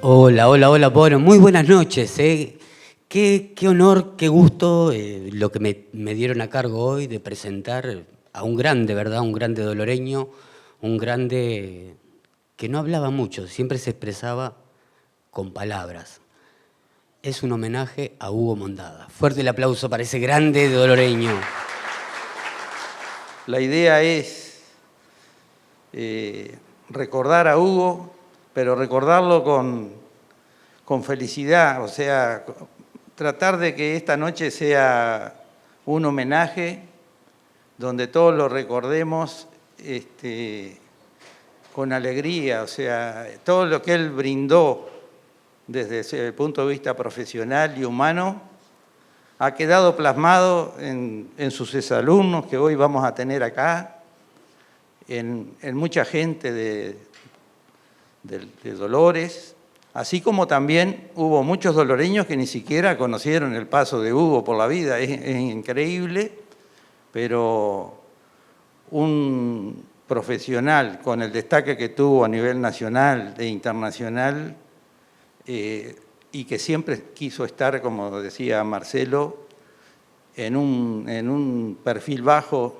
Hola, hola, hola, bueno, muy buenas noches. Qué honor, qué gusto lo que me dieron a cargo hoy de presentar a un grande, ¿verdad? Un grande doloreño, un grande que no hablaba mucho, siempre se expresaba con palabras. Es un homenaje a Hugo Mondada. Fuerte el aplauso para ese grande doloreño. La idea es recordar a Hugo, pero recordarlo con felicidad, o sea, tratar de que esta noche sea un homenaje donde todos lo recordemos con alegría, o sea, todo lo que él brindó desde el punto de vista profesional y humano ha quedado plasmado en sus exalumnos que hoy vamos a tener acá, en mucha gente de Dolores, así como también hubo muchos doloreños que ni siquiera conocieron el paso de Hugo por la vida. Es increíble, pero un profesional con el destaque que tuvo a nivel nacional e internacional, y que siempre quiso estar, como decía Marcelo, en un perfil bajo,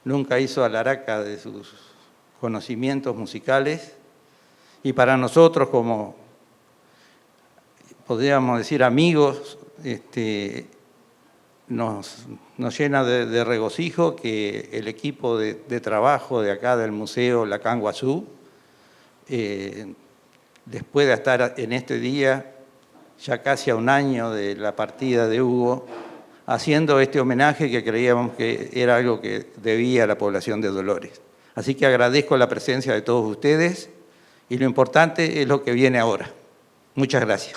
nunca hizo alaraca de sus conocimientos musicales, y para nosotros, como podríamos decir amigos, nos llena de regocijo que el equipo de trabajo de acá del Museo Lacan Guazú, después de estar en este día, ya casi a un año de la partida de Hugo, haciendo este homenaje que creíamos que era algo que debía a la población de Dolores. Así que agradezco la presencia de todos ustedes y lo importante es lo que viene ahora. Muchas gracias.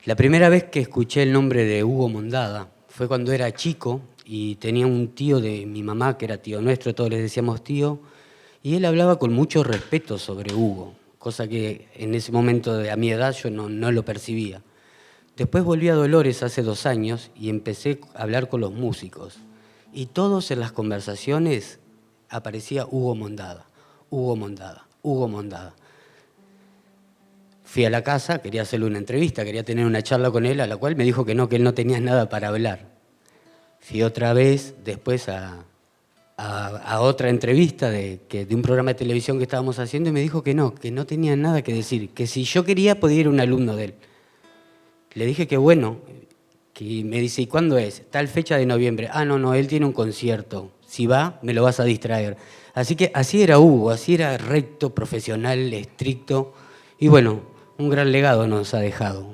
La primera vez que escuché el nombre de Hugo Mondada fue cuando era chico y tenía un tío de mi mamá, que era tío nuestro, todos les decíamos tío, y él hablaba con mucho respeto sobre Hugo, cosa que en ese momento a mi edad yo no lo percibía. Después volví a Dolores hace 2 años y empecé a hablar con los músicos. Y todos en las conversaciones aparecía Hugo Mondada, Hugo Mondada, Hugo Mondada. Fui a la casa, quería hacerle una entrevista, quería tener una charla con él, a la cual me dijo que él no tenía nada para hablar. Fui otra vez después a otra entrevista de un programa de televisión que estábamos haciendo y me dijo que no tenía nada que decir, que si yo quería podía ir un alumno de él. Le dije que bueno, que me dice, ¿y cuándo es? Tal fecha de noviembre. Ah, no, él tiene un concierto. si va, me lo vas a distraer. Así que así era Hugo, así era recto, profesional, estricto. Y bueno, un gran legado nos ha dejado.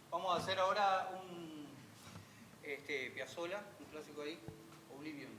Vamos a hacer ahora un Piazzolla, un clásico ahí, Oblivion.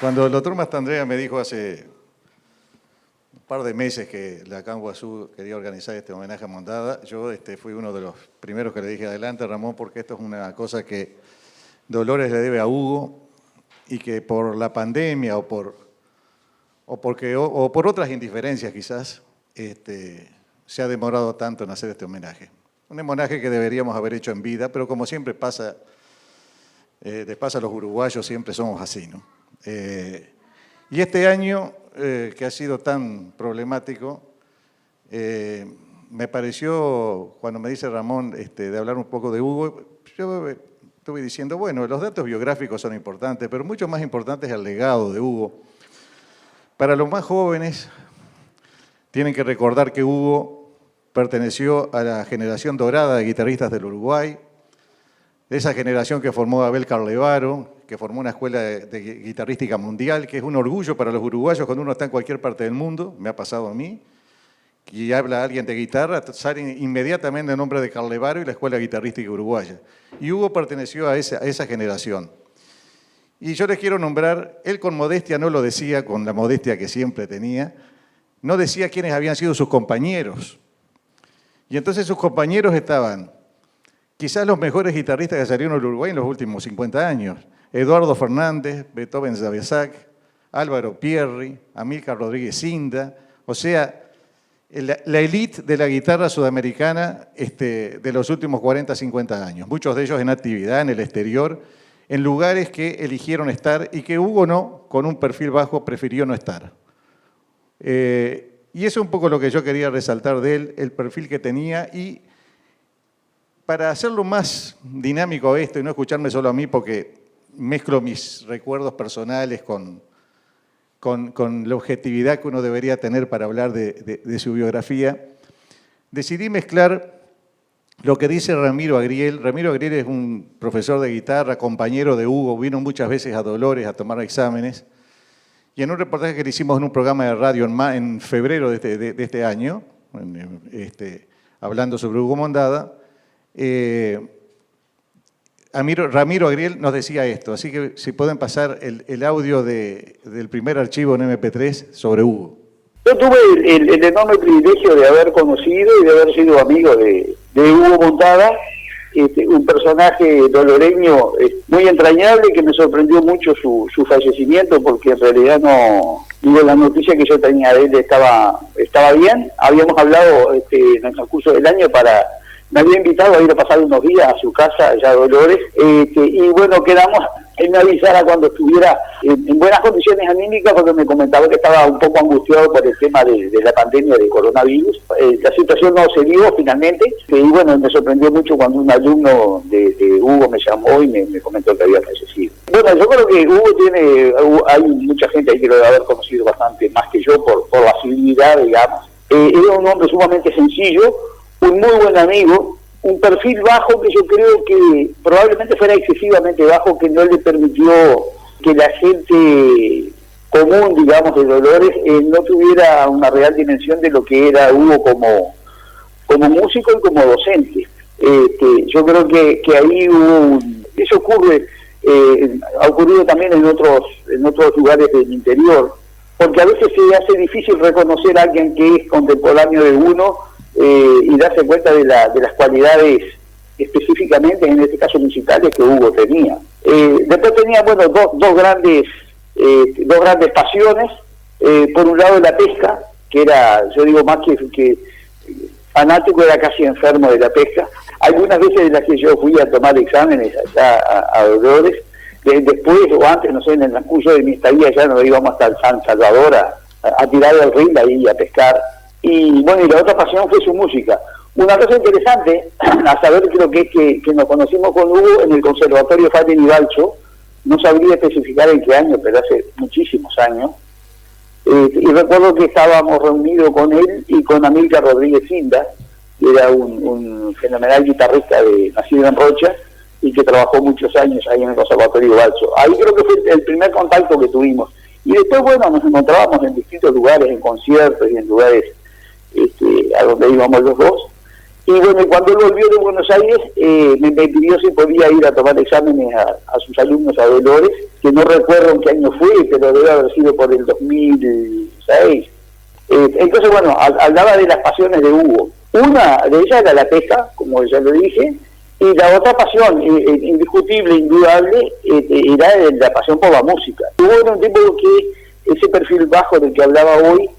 Cuando el doctor Mastandrea me dijo hace un par de meses que la CAN Guazú quería organizar este homenaje a Mondada, yo fui uno de los primeros que le dije adelante, Ramón, porque esto es una cosa que Dolores le debe a Hugo y que por la pandemia o por otras indiferencias quizás se ha demorado tanto en hacer este homenaje. Un homenaje que deberíamos haber hecho en vida, pero como siempre pasa, les pasa a los uruguayos, siempre somos así, ¿no? Y este año, que ha sido tan problemático, me pareció, cuando me dice Ramón de hablar un poco de Hugo, yo estuve diciendo, bueno, los datos biográficos son importantes, pero mucho más importante es el legado de Hugo. Para los más jóvenes, tienen que recordar que Hugo perteneció a la generación dorada de guitarristas del Uruguay, de esa generación que formó Abel Carlevaro, que formó una escuela de guitarrística mundial, que es un orgullo para los uruguayos cuando uno está en cualquier parte del mundo, me ha pasado a mí, y habla alguien de guitarra, sale inmediatamente el nombre de Carlevaro y la escuela guitarrística uruguaya. Y Hugo perteneció a esa generación. Y yo les quiero nombrar, él con modestia no lo decía, con la modestia que siempre tenía, no decía quiénes habían sido sus compañeros. Y entonces sus compañeros estaban quizás los mejores guitarristas que salieron del Uruguay en los últimos 50 años. Eduardo Fernández, Beethoven Zavesac, Álvaro Pierri, Amílcar Rodríguez Cinda, o sea, la élite de la guitarra sudamericana de los últimos 40, 50 años. Muchos de ellos en actividad, en el exterior, en lugares que eligieron estar y que Hugo no, con un perfil bajo, prefirió no estar. Y eso es un poco lo que yo quería resaltar de él, el perfil que tenía, y para hacerlo más dinámico esto y no escucharme solo a mí porque mezclo mis recuerdos personales con la objetividad que uno debería tener para hablar de su biografía, decidí mezclar lo que dice Ramiro Agriel. Ramiro Agriel es un profesor de guitarra, compañero de Hugo, vino muchas veces a Dolores a tomar exámenes, y en un reportaje que le hicimos en un programa de radio en febrero de este año, hablando sobre Hugo Mondada, Ramiro Agriel nos decía esto, así que si pueden pasar el audio del primer archivo en MP3 sobre Hugo. Yo tuve el enorme privilegio de haber conocido y de haber sido amigo de Hugo Mondada, un personaje doloreño muy entrañable, que me sorprendió mucho su fallecimiento, porque en realidad la noticia que yo tenía de él estaba bien. Habíamos hablado en el transcurso del año me había invitado a ir a pasar unos días a su casa allá a Dolores, y bueno, quedamos él me avisara cuando estuviera en buenas condiciones anímicas, porque me comentaba que estaba un poco angustiado por el tema de la pandemia de coronavirus. La situación no se dio finalmente, y bueno, me sorprendió mucho cuando un alumno de Hugo me llamó y me comentó que había fallecido. Bueno, yo creo que hay mucha gente ahí que lo debe haber conocido bastante más que yo por la civilidad, digamos. Era un hombre sumamente sencillo, un muy buen amigo, un perfil bajo que yo creo que probablemente fuera excesivamente bajo, que no le permitió que la gente común, digamos, de Dolores, no tuviera una real dimensión de lo que era Hugo como músico y como docente. Yo creo que ahí eso ocurre, ha ocurrido también en otros lugares del interior, porque a veces se hace difícil reconocer a alguien que es contemporáneo de uno y darse cuenta de las cualidades específicamente, en este caso musicales, que Hugo tenía. Después tenía, bueno, dos grandes pasiones. Por un lado la pesca, que era, yo digo, más que fanático, era casi enfermo de la pesca. Algunas veces en las que yo fui a tomar exámenes allá a Dolores, después o antes, no sé, en el transcurso de mi estadía ya nos íbamos hasta el San Salvador a tirar del río ahí a pescar. Y bueno, y la otra pasión fue su música. Una cosa interesante a saber, creo que es que nos conocimos con Hugo en el Conservatorio Fabio Balcho, no sabría especificar en qué año, pero hace muchísimos años. Y recuerdo que estábamos reunidos con él y con Amílcar Rodríguez Cinda, que era un fenomenal guitarrista nacido en Rocha y que trabajó muchos años ahí en el Conservatorio Balcho. Ahí creo que fue el primer contacto que tuvimos. Y después, bueno, nos encontrábamos en distintos lugares, en conciertos y en lugares a donde íbamos los dos. Y bueno, cuando él volvió de Buenos Aires, me pidió si podía ir a tomar exámenes a sus alumnos a Dolores, que no recuerdo en qué año fue, pero debe haber sido por el 2006. Entonces, bueno, hablaba de las pasiones de Hugo. Una de ellas era la pesca, como ya lo dije, y la otra pasión, indiscutible, indudable, era la pasión por la música. Hugo era un tipo que ese perfil bajo del que hablaba hoy,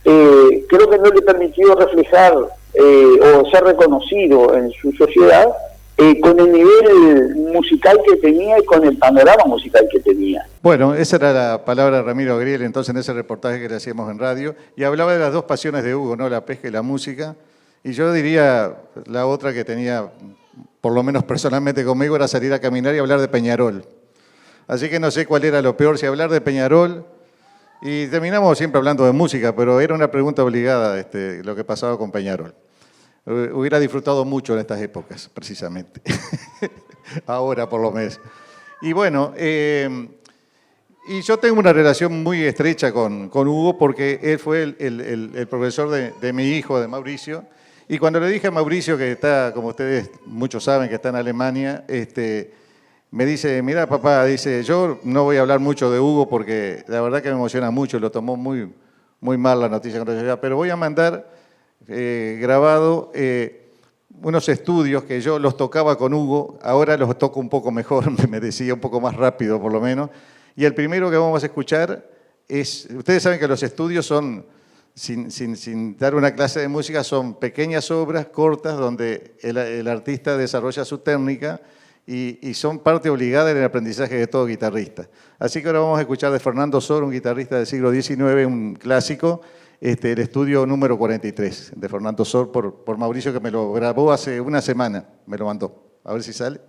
creo que no le permitió reflejar o ser reconocido en su sociedad con el nivel musical que tenía y con el panorama musical que tenía. Bueno, esa era la palabra de Ramiro Griel entonces en ese reportaje que le hacíamos en radio, y hablaba de las dos pasiones de Hugo, ¿no? La pesca y la música, y yo diría la otra que tenía, por lo menos personalmente conmigo, era salir a caminar y hablar de Peñarol. Así que no sé cuál era lo peor, si hablar de Peñarol. Y terminamos siempre hablando de música, pero era una pregunta obligada lo que pasaba con Peñarol. Hubiera disfrutado mucho en estas épocas, precisamente. Ahora, por lo menos. Y bueno, y yo tengo una relación muy estrecha con Hugo porque él fue el profesor de mi hijo, de Mauricio. Y cuando le dije a Mauricio, que está, como ustedes muchos saben, que está en Alemania, me dice, mira papá, dice, yo no voy a hablar mucho de Hugo porque la verdad que me emociona mucho, lo tomó muy, muy mal la noticia cuando llegó, pero voy a mandar grabado unos estudios que yo los tocaba con Hugo, ahora los toco un poco mejor, me decía un poco más rápido por lo menos, y el primero que vamos a escuchar es, ustedes saben que los estudios son, sin dar una clase de música, son pequeñas obras cortas donde el artista desarrolla su técnica, y son parte obligada en el aprendizaje de todo guitarrista. Así que ahora vamos a escuchar de Fernando Sor, un guitarrista del siglo XIX, un clásico, el estudio número 43 de Fernando Sor por Mauricio, que me lo grabó hace una semana, me lo mandó. A ver si sale.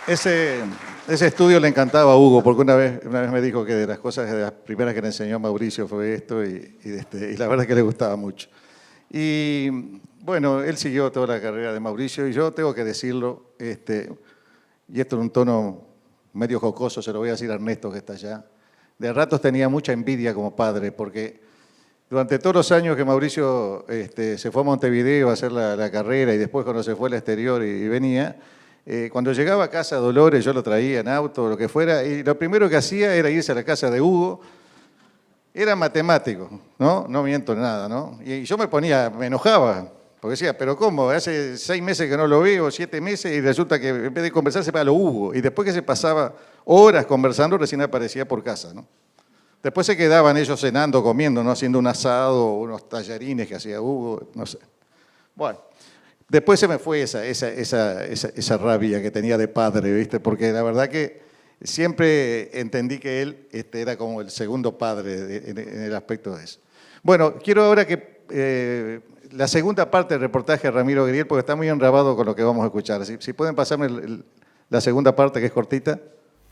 Ese estudio le encantaba a Hugo, porque una vez me dijo que de las cosas, de las primeras que le enseñó Mauricio fue esto, y la verdad es que le gustaba mucho. Y bueno, él siguió toda la carrera de Mauricio, y yo tengo que decirlo, y esto en un tono medio jocoso, se lo voy a decir a Ernesto que está allá, de ratos tenía mucha envidia como padre, porque durante todos los años que Mauricio se fue a Montevideo a hacer la carrera, y después cuando se fue al exterior y venía, cuando llegaba a casa Dolores, yo lo traía en auto, lo que fuera, y lo primero que hacía era irse a la casa de Hugo. Era matemático, ¿no? No miento nada, ¿no? Y yo me enojaba, porque decía, pero ¿cómo? Hace 6 meses que no lo veo, 7 meses, y resulta que en vez de conversar se va a lo Hugo. Y después que se pasaba horas conversando, recién aparecía por casa, ¿no? Después se quedaban ellos cenando, comiendo, ¿no? Haciendo un asado, unos tallarines que hacía Hugo, no sé. Bueno. Después se me fue esa rabia que tenía de padre, ¿viste? Porque la verdad que siempre entendí que él era como el segundo padre en el aspecto de eso. Bueno, quiero ahora que la segunda parte del reportaje de Ramiro Griel, porque está muy enrabado con lo que vamos a escuchar. Si pueden pasarme la segunda parte, que es cortita.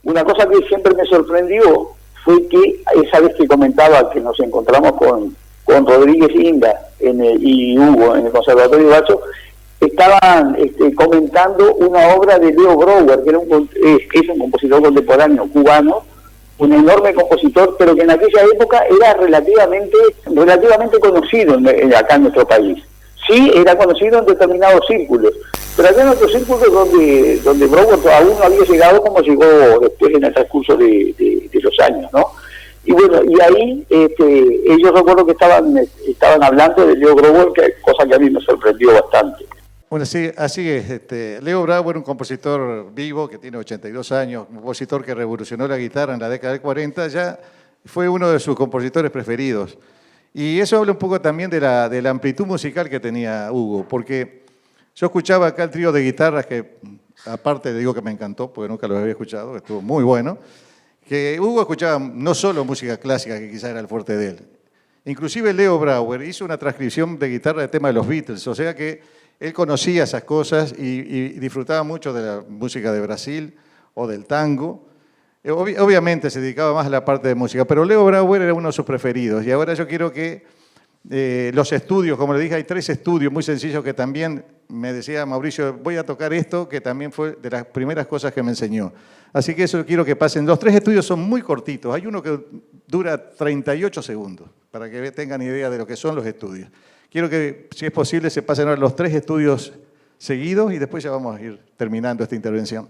Una cosa que siempre me sorprendió fue que esa vez que comentaba que nos encontramos con Rodríguez Inda y Hugo en el Conservatorio Bacho, estaban comentando una obra de Leo Brouwer, que es un compositor contemporáneo cubano, un enorme compositor, pero que en aquella época era relativamente conocido acá en nuestro país. Sí, era conocido en determinados círculos, pero había otros círculos donde Brouwer aún no había llegado como llegó después en el transcurso de los años, ¿no? Y bueno, y ahí ellos recuerdo que estaban hablando de Leo Brouwer, cosa que a mí me sorprendió bastante. Bueno, sí, así es. Leo Brouwer, un compositor vivo que tiene 82 años, un compositor que revolucionó la guitarra en la década del 40, ya fue uno de sus compositores preferidos. Y eso habla un poco también de la amplitud musical que tenía Hugo, porque yo escuchaba acá el trío de guitarras que, aparte digo que me encantó, porque nunca lo había escuchado, estuvo muy bueno, que Hugo escuchaba no solo música clásica, que quizá era el fuerte de él. Inclusive Leo Brouwer hizo una transcripción de guitarra de tema de los Beatles, o sea que él conocía esas cosas y disfrutaba mucho de la música de Brasil o del tango. Obviamente se dedicaba más a la parte de música, pero Leo Brouwer era uno de sus preferidos. Y ahora yo quiero que los estudios, como le dije, hay 3 estudios muy sencillos que también me decía Mauricio, voy a tocar esto, que también fue de las primeras cosas que me enseñó. Así que eso quiero que pasen. Los 3 estudios son muy cortitos. Hay uno que dura 38 segundos, para que tengan idea de lo que son los estudios. Quiero que, si es posible, se pasen ahora los 3 estudios seguidos y después ya vamos a ir terminando esta intervención.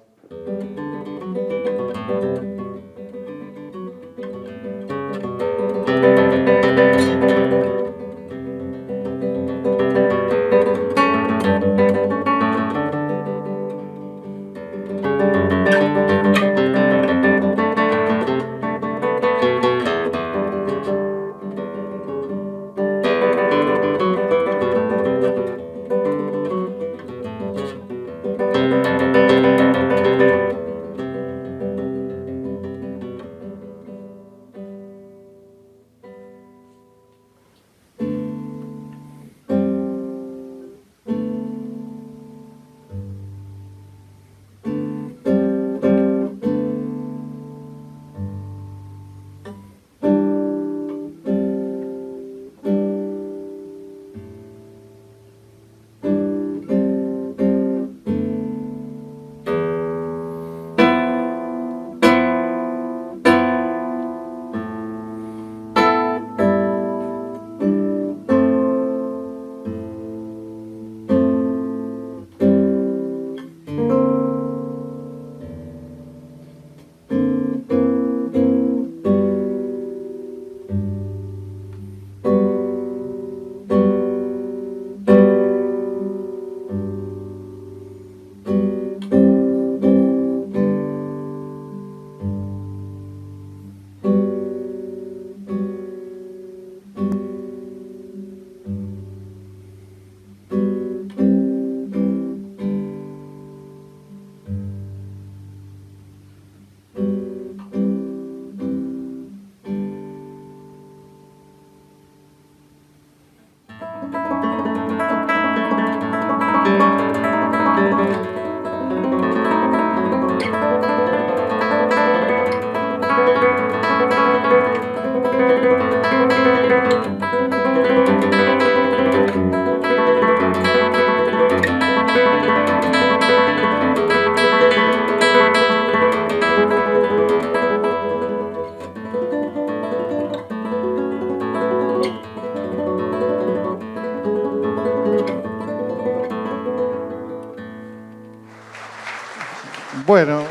Bueno,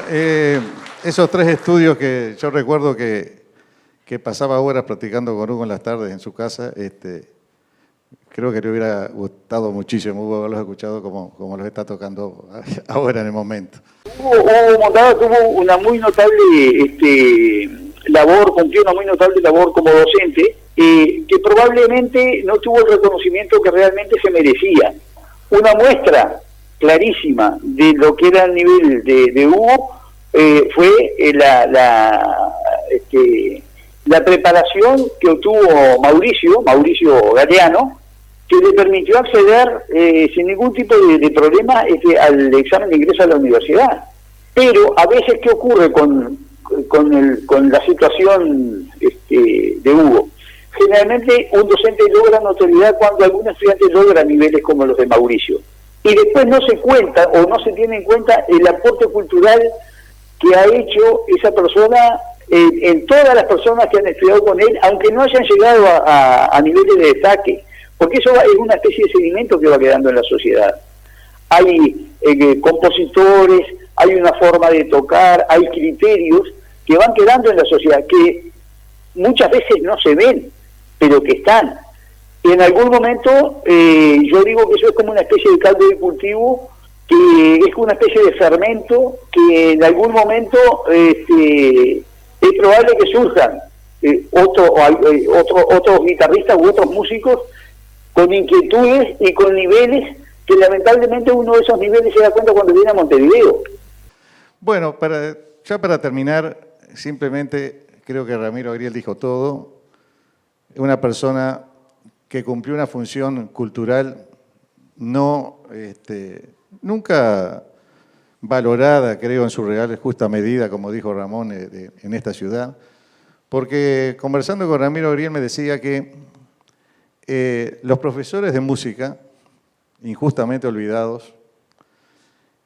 esos 3 estudios que yo recuerdo que pasaba horas practicando con Hugo en las tardes en su casa, creo que le hubiera gustado muchísimo Hugo haberlos escuchado como los está tocando ahora en el momento. Hugo Mondada tuvo una muy notable labor, cumplió una muy notable labor como docente, que probablemente no tuvo el reconocimiento que realmente se merecía. Una muestra clarísima de lo que era el nivel de Hugo fue la preparación que obtuvo Mauricio Galeano, que le permitió acceder sin ningún tipo de problema al examen de ingreso a la universidad. Pero a veces, ¿qué ocurre con la situación de Hugo? Generalmente un docente logra notoriedad cuando algún estudiante logra niveles como los de Mauricio. Y después no se cuenta o no se tiene en cuenta el aporte cultural que ha hecho esa persona en todas las personas que han estudiado con él, aunque no hayan llegado a niveles de destaque, porque eso es una especie de sedimento que va quedando en la sociedad. Hay compositores, hay una forma de tocar, hay criterios que van quedando en la sociedad, que muchas veces no se ven, pero que están. Y en algún momento, yo digo que eso es como una especie de caldo de cultivo, que es como una especie de fermento, que en algún momento es probable que surjan otros guitarristas u otros músicos con inquietudes y con niveles que lamentablemente uno de esos niveles se da cuenta cuando viene a Montevideo. Bueno, ya para terminar, simplemente creo que Ramiro Gabriel dijo todo. Una persona que cumplió una función cultural nunca valorada, creo, en su real justa medida, como dijo Ramón, en esta ciudad, porque conversando con Ramiro Gabriel me decía que los profesores de música, injustamente olvidados,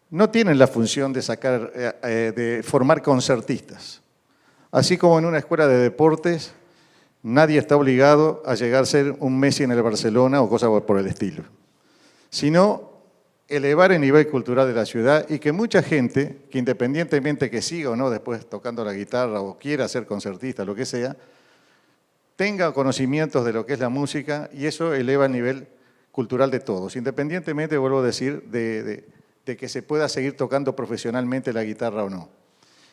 no tienen la función de formar concertistas. Así como en una escuela de deportes, nadie está obligado a llegar a ser un Messi en el Barcelona o cosas por el estilo, sino elevar el nivel cultural de la ciudad y que mucha gente, que independientemente que siga o no después tocando la guitarra o quiera ser concertista, lo que sea, tenga conocimientos de lo que es la música y eso eleva el nivel cultural de todos, independientemente, vuelvo a decir, de que se pueda seguir tocando profesionalmente la guitarra o no.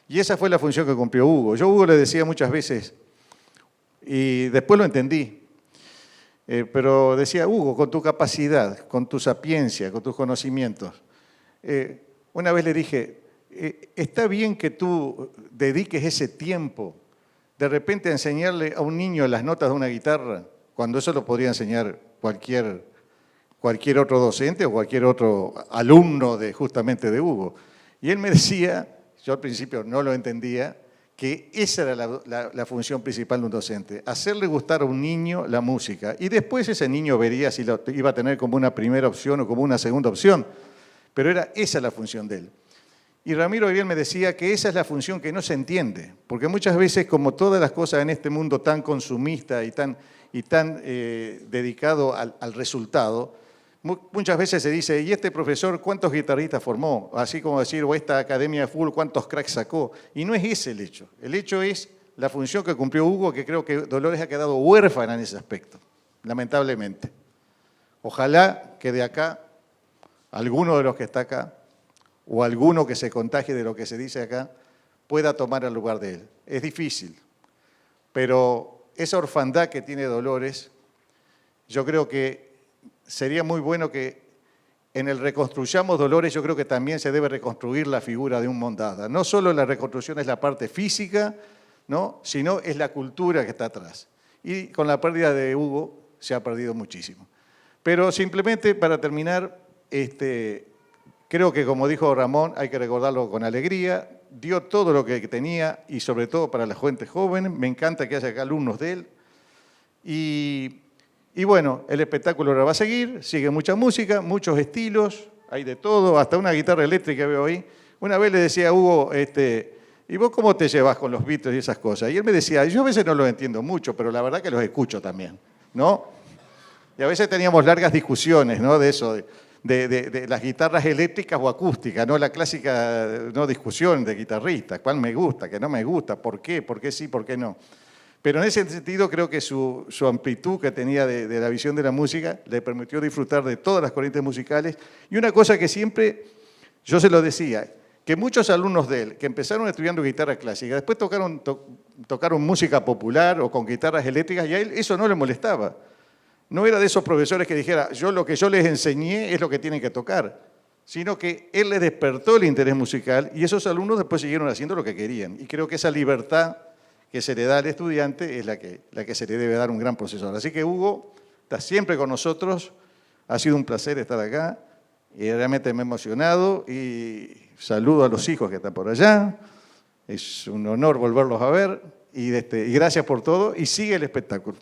Y esa fue la función que cumplió Hugo. Yo a Hugo le decía muchas veces, y después lo entendí, pero decía, Hugo, con tu capacidad, con tu sapiencia, con tus conocimientos, una vez le dije, está bien que tú dediques ese tiempo de repente a enseñarle a un niño las notas de una guitarra, cuando eso lo podría enseñar cualquier otro docente o cualquier otro alumno justamente de Hugo. Y él me decía, yo al principio no lo entendía, que esa era la función principal de un docente, hacerle gustar a un niño la música. Y después ese niño vería si lo iba a tener como una primera opción o como una segunda opción. Pero esa la función de él. Y Ramiro Gabriel me decía que esa es la función que no se entiende, porque muchas veces, como todas las cosas en este mundo tan consumista y tan dedicado al resultado, muchas veces se dice, ¿y este profesor cuántos guitarristas formó? Así como decir, o esta academia de fútbol, ¿cuántos cracks sacó? Y no es ese el hecho. El hecho es la función que cumplió Hugo, que creo que Dolores ha quedado huérfana en ese aspecto, lamentablemente. Ojalá que de acá, alguno de los que está acá, o alguno que se contagie de lo que se dice acá, pueda tomar el lugar de él. Es difícil, pero esa orfandad que tiene Dolores, yo creo que sería muy bueno que en el Reconstruyamos Dolores, yo creo que también se debe reconstruir la figura de un Mondada. No solo la reconstrucción es la parte física, ¿no?, sino es la cultura que está atrás. Y con la pérdida de Hugo se ha perdido muchísimo. Pero simplemente para terminar, creo que como dijo Ramón, hay que recordarlo con alegría, dio todo lo que tenía y sobre todo para la gente joven. Me encanta que haya acá alumnos de él. Y bueno, el espectáculo ahora va a seguir, sigue mucha música, muchos estilos, hay de todo, hasta una guitarra eléctrica veo ahí. Una vez le decía a Hugo, ¿y vos cómo te llevas con los Beatles y esas cosas? Y él me decía, yo a veces no los entiendo mucho, pero la verdad que los escucho también, ¿no? Y a veces teníamos largas discusiones, ¿no?, de eso, de las guitarras eléctricas o acústicas, no la clásica no discusión de guitarristas, cuál me gusta, qué no me gusta, por qué sí, por qué no. Pero en ese sentido creo que su amplitud que tenía de la visión de la música le permitió disfrutar de todas las corrientes musicales. Y una cosa que siempre yo se lo decía, que muchos alumnos de él que empezaron estudiando guitarra clásica, después tocaron música popular o con guitarras eléctricas y a él eso no le molestaba. No era de esos profesores que dijera, lo que yo les enseñé es lo que tienen que tocar, sino que él les despertó el interés musical y esos alumnos después siguieron haciendo lo que querían. Y creo que esa libertad que se le da al estudiante es la que se le debe dar un gran profesor. Así que Hugo está siempre con nosotros, ha sido un placer estar acá y realmente me he emocionado y saludo a los hijos que están por allá, es un honor volverlos a ver y gracias por todo y sigue el espectáculo.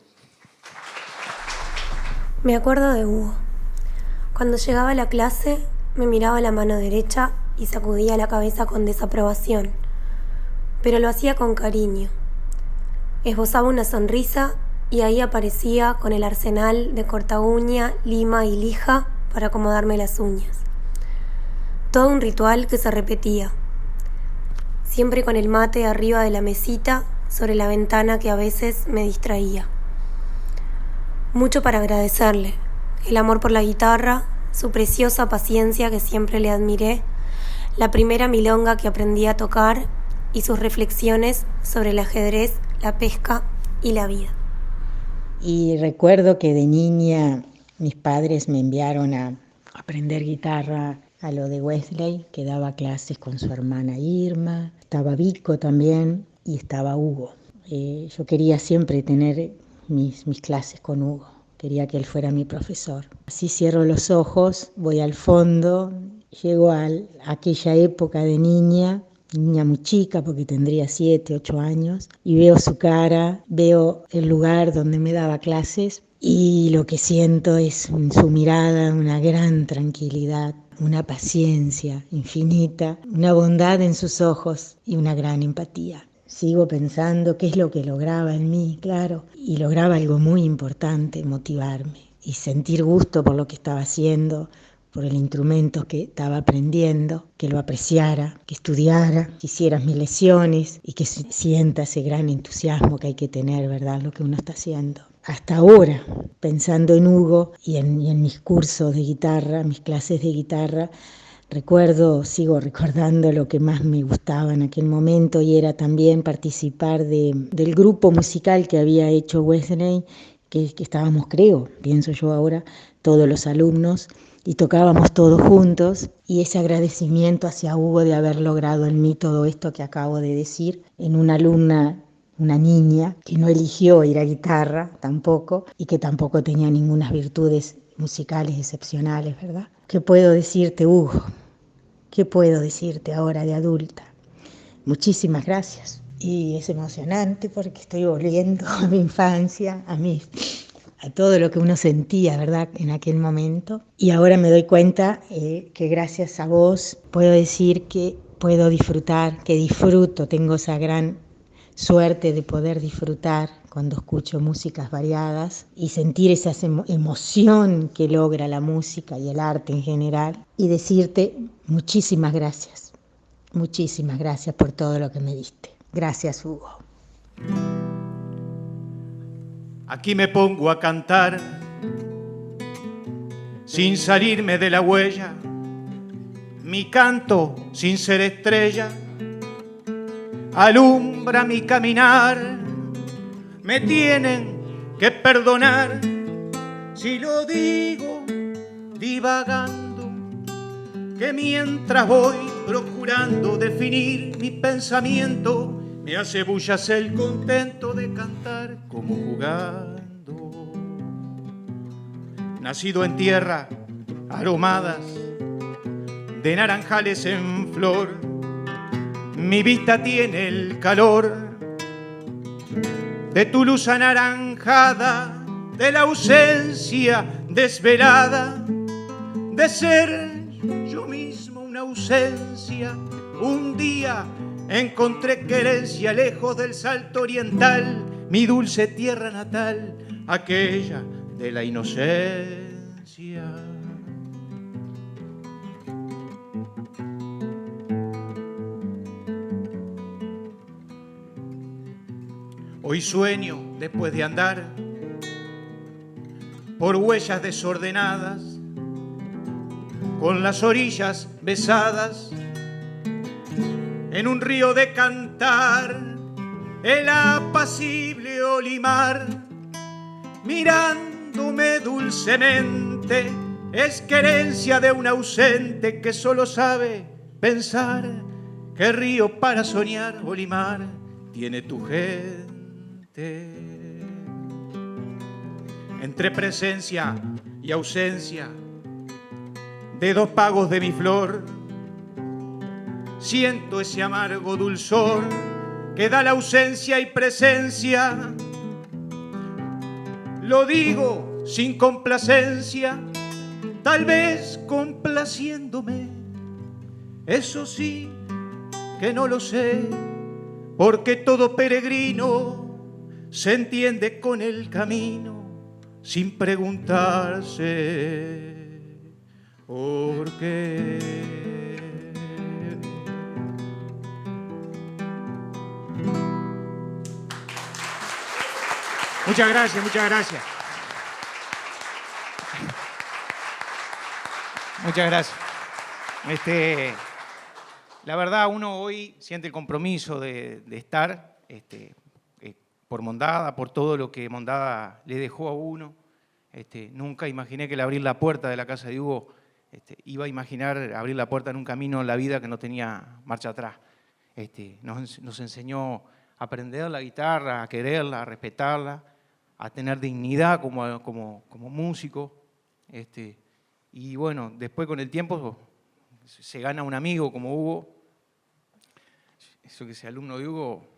Me acuerdo de Hugo. Cuando llegaba a la clase, me miraba la mano derecha y sacudía la cabeza con desaprobación, pero lo hacía con cariño. Esbozaba una sonrisa y ahí aparecía con el arsenal de corta uña, lima y lija para acomodarme las uñas. Todo un ritual que se repetía, siempre con el mate arriba de la mesita sobre la ventana que a veces me distraía. Mucho para agradecerle, el amor por la guitarra, su preciosa paciencia que siempre le admiré, la primera milonga que aprendí a tocar y sus reflexiones sobre el ajedrez, la pesca y la vida. Y recuerdo que de niña mis padres me enviaron a aprender guitarra a lo de Wesley, que daba clases con su hermana Irma, estaba Vico también y estaba Hugo. Yo quería siempre tener mis clases con Hugo, quería que él fuera mi profesor. Así cierro los ojos, voy al fondo, llego a aquella época de niña muy chica porque tendría 7, 8 años, y veo su cara, veo el lugar donde me daba clases y lo que siento es en su mirada una gran tranquilidad, una paciencia infinita, una bondad en sus ojos y una gran empatía. Sigo pensando qué es lo que lograba en mí, claro, y lograba algo muy importante, motivarme y sentir gusto por lo que estaba haciendo, por el instrumento que estaba aprendiendo, que lo apreciara, que estudiara, que hiciera mis lecciones y que sienta ese gran entusiasmo que hay que tener, ¿verdad?, lo que uno está haciendo. Hasta ahora, pensando en Hugo y en mis cursos de guitarra, mis clases de guitarra, sigo recordando lo que más me gustaba en aquel momento y era también participar del grupo musical que había hecho Wesley, que estábamos, pienso yo ahora, todos los alumnos, y tocábamos todos juntos, y ese agradecimiento hacia Hugo de haber logrado en mí todo esto que acabo de decir, en una alumna, una niña que no eligió ir a guitarra tampoco, y que tampoco tenía ninguna virtudes musicales excepcionales, ¿verdad? ¿Qué puedo decirte, Hugo? ¿Qué puedo decirte ahora de adulta? Muchísimas gracias. Y es emocionante porque estoy volviendo a mi infancia, a todo lo que uno sentía, ¿verdad?, en aquel momento. Y ahora me doy cuenta que gracias a vos puedo decir que puedo disfrutar, que disfruto, tengo esa gran suerte de poder disfrutar cuando escucho músicas variadas y sentir esa emoción que logra la música y el arte en general y decirte muchísimas gracias por todo lo que me diste. Gracias, Hugo. Aquí me pongo a cantar sin salirme de la huella, mi canto sin ser estrella alumbra mi caminar. Me tienen que perdonar si lo digo divagando, que mientras voy procurando definir mi pensamiento, me hace bullas el contento de cantar como jugando. Nacido en tierra aromadas de naranjales en flor, mi vista tiene el calor de tu luz anaranjada, de la ausencia desvelada, de ser yo mismo una ausencia. Un día encontré querencia lejos del salto oriental, mi dulce tierra natal, aquella de la inocencia. Hoy sueño después de andar por huellas desordenadas, con las orillas besadas en un río de cantar, el apacible olimar mirándome dulcemente, es querencia de un ausente que solo sabe pensar. Qué río para soñar, olimar, tiene tu gente. Entre presencia y ausencia de dos pagos de mi flor, siento ese amargo dulzor que da la ausencia y presencia. Lo digo sin complacencia, tal vez complaciéndome. Eso sí que no lo sé, porque todo peregrino se entiende con el camino sin preguntarse por qué. Muchas gracias, muchas gracias. Muchas gracias. La verdad, uno hoy siente el compromiso de estar por Mondada, por todo lo que Mondada le dejó a uno. Nunca imaginé que al abrir la puerta de la casa de Hugo iba a imaginar abrir la puerta en un camino en la vida que no tenía marcha atrás. Nos enseñó a aprender la guitarra, a quererla, a respetarla, a tener dignidad como músico. Y bueno, después con el tiempo se gana un amigo como Hugo. Eso que sea alumno de Hugo.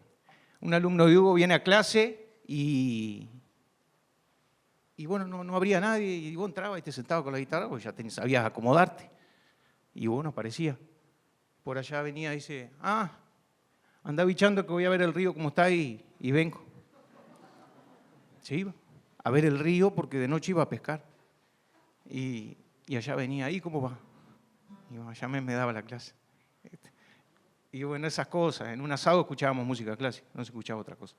Un alumno de Hugo viene a clase y bueno, no habría nadie. Y vos entrabas y te sentabas con la guitarra porque ya sabías acomodarte. Y vos no aparecía. Por allá venía y dice, anda bichando que voy a ver el río como está y vengo. Se iba a ver el río porque de noche iba a pescar. Y allá venía, ¿y cómo va? Y allá me daba la clase. Y bueno, esas cosas. En un asado escuchábamos música clásica, no se escuchaba otra cosa.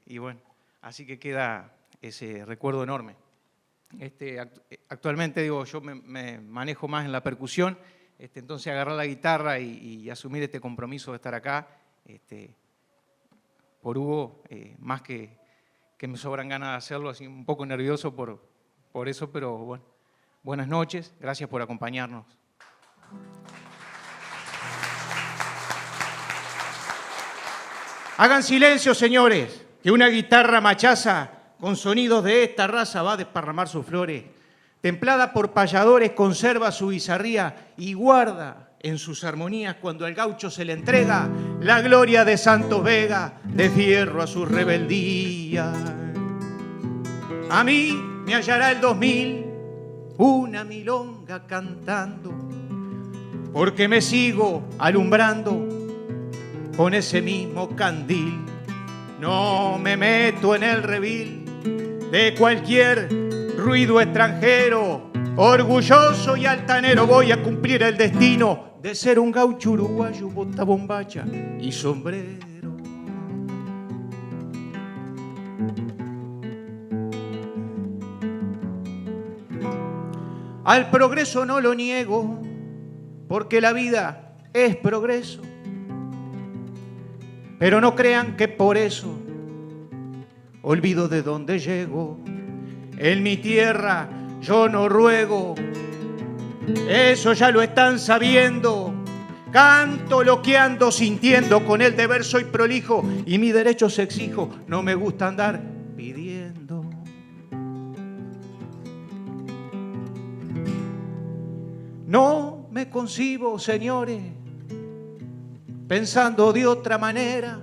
Y bueno, así que queda ese recuerdo enorme. Actualmente, digo, yo me manejo más en la percusión, entonces agarrar la guitarra y asumir este compromiso de estar acá, por Hugo, más que me sobran ganas de hacerlo, así un poco nervioso por eso, pero bueno. Buenas noches, gracias por acompañarnos. Hagan silencio, señores, que una guitarra machaza con sonidos de esta raza va a desparramar sus flores. Templada por payadores, conserva su bizarría y guarda en sus armonías cuando al gaucho se le entrega la gloria de Santos Vega, de fierro a su rebeldía. A mí me hallará el 2000 una milonga cantando, porque me sigo alumbrando con ese mismo candil. No me meto en el revil de cualquier ruido extranjero. Orgulloso y altanero voy a cumplir el destino de ser un gaucho uruguayo, bota, bombacha y sombrero. Al progreso no lo niego, porque la vida es progreso. Pero no crean que por eso olvido de dónde llego. En mi tierra yo no ruego, eso ya lo están sabiendo. Canto lo que ando sintiendo, con el deber soy prolijo y mi derecho se exijo. No me gusta andar pidiendo. No me concibo, señores, pensando de otra manera,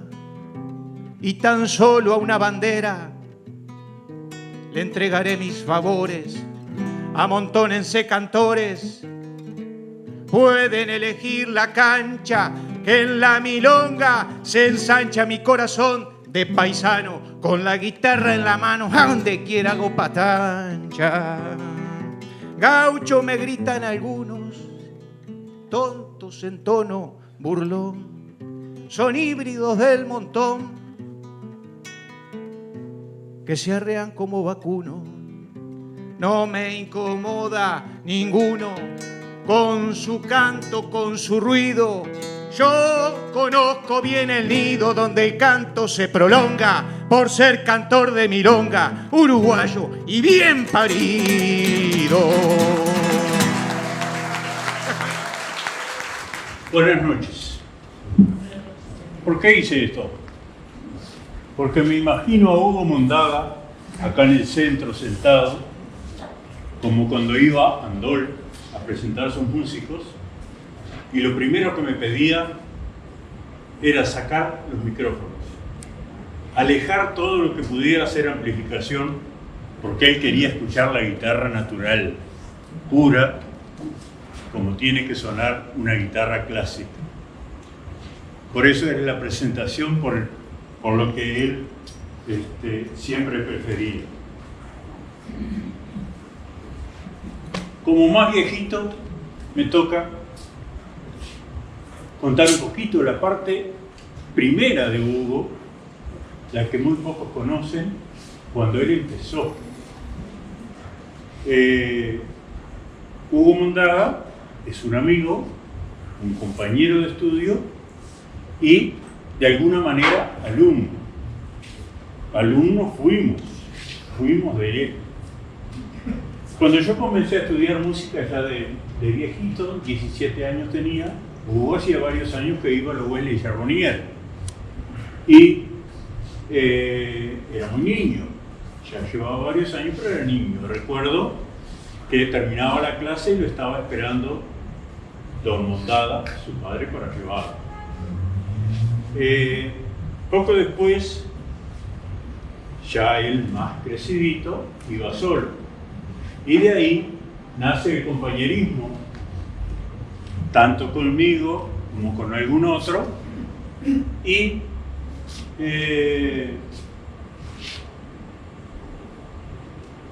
y tan solo a una bandera le entregaré mis favores. Amontónense cantores, pueden elegir la cancha, que en la milonga se ensancha mi corazón de paisano, con la guitarra en la mano, a donde quiera hago patancha. Gaucho me gritan algunos, tontos en tono burlón, son híbridos del montón, que se arrean como vacuno. No me incomoda ninguno con su canto, con su ruido. Yo conozco bien el nido donde el canto se prolonga por ser cantor de milonga, uruguayo y bien parido. Buenas noches. ¿Por qué hice esto? Porque me imagino a Hugo Mondaga acá en el centro sentado, como cuando iba a Andol a presentar a sus músicos, y lo primero que me pedía era sacar los micrófonos, alejar todo lo que pudiera hacer amplificación, porque él quería escuchar la guitarra natural, pura, como tiene que sonar una guitarra clásica. Por eso era la presentación por lo que él siempre prefería. Como más viejito, me toca contar un poquito la parte primera de Hugo, la que muy pocos conocen, cuando él empezó. Hugo Mondaga es un amigo, un compañero de estudio y, de alguna manera, alumno. Alumnos fuimos de él. Cuando yo comencé a estudiar música ya de viejito, 17 años tenía, Hugo hacía varios años que iba a la Wesley Charbonnier. Y era muy niño, ya llevaba varios años, pero era niño. Recuerdo que terminaba la clase y lo estaba esperando don Mondaga, su padre, para llevarlo. Poco después, ya él más crecidito, iba solo. Y de ahí nace el compañerismo, tanto conmigo como con algún otro. Y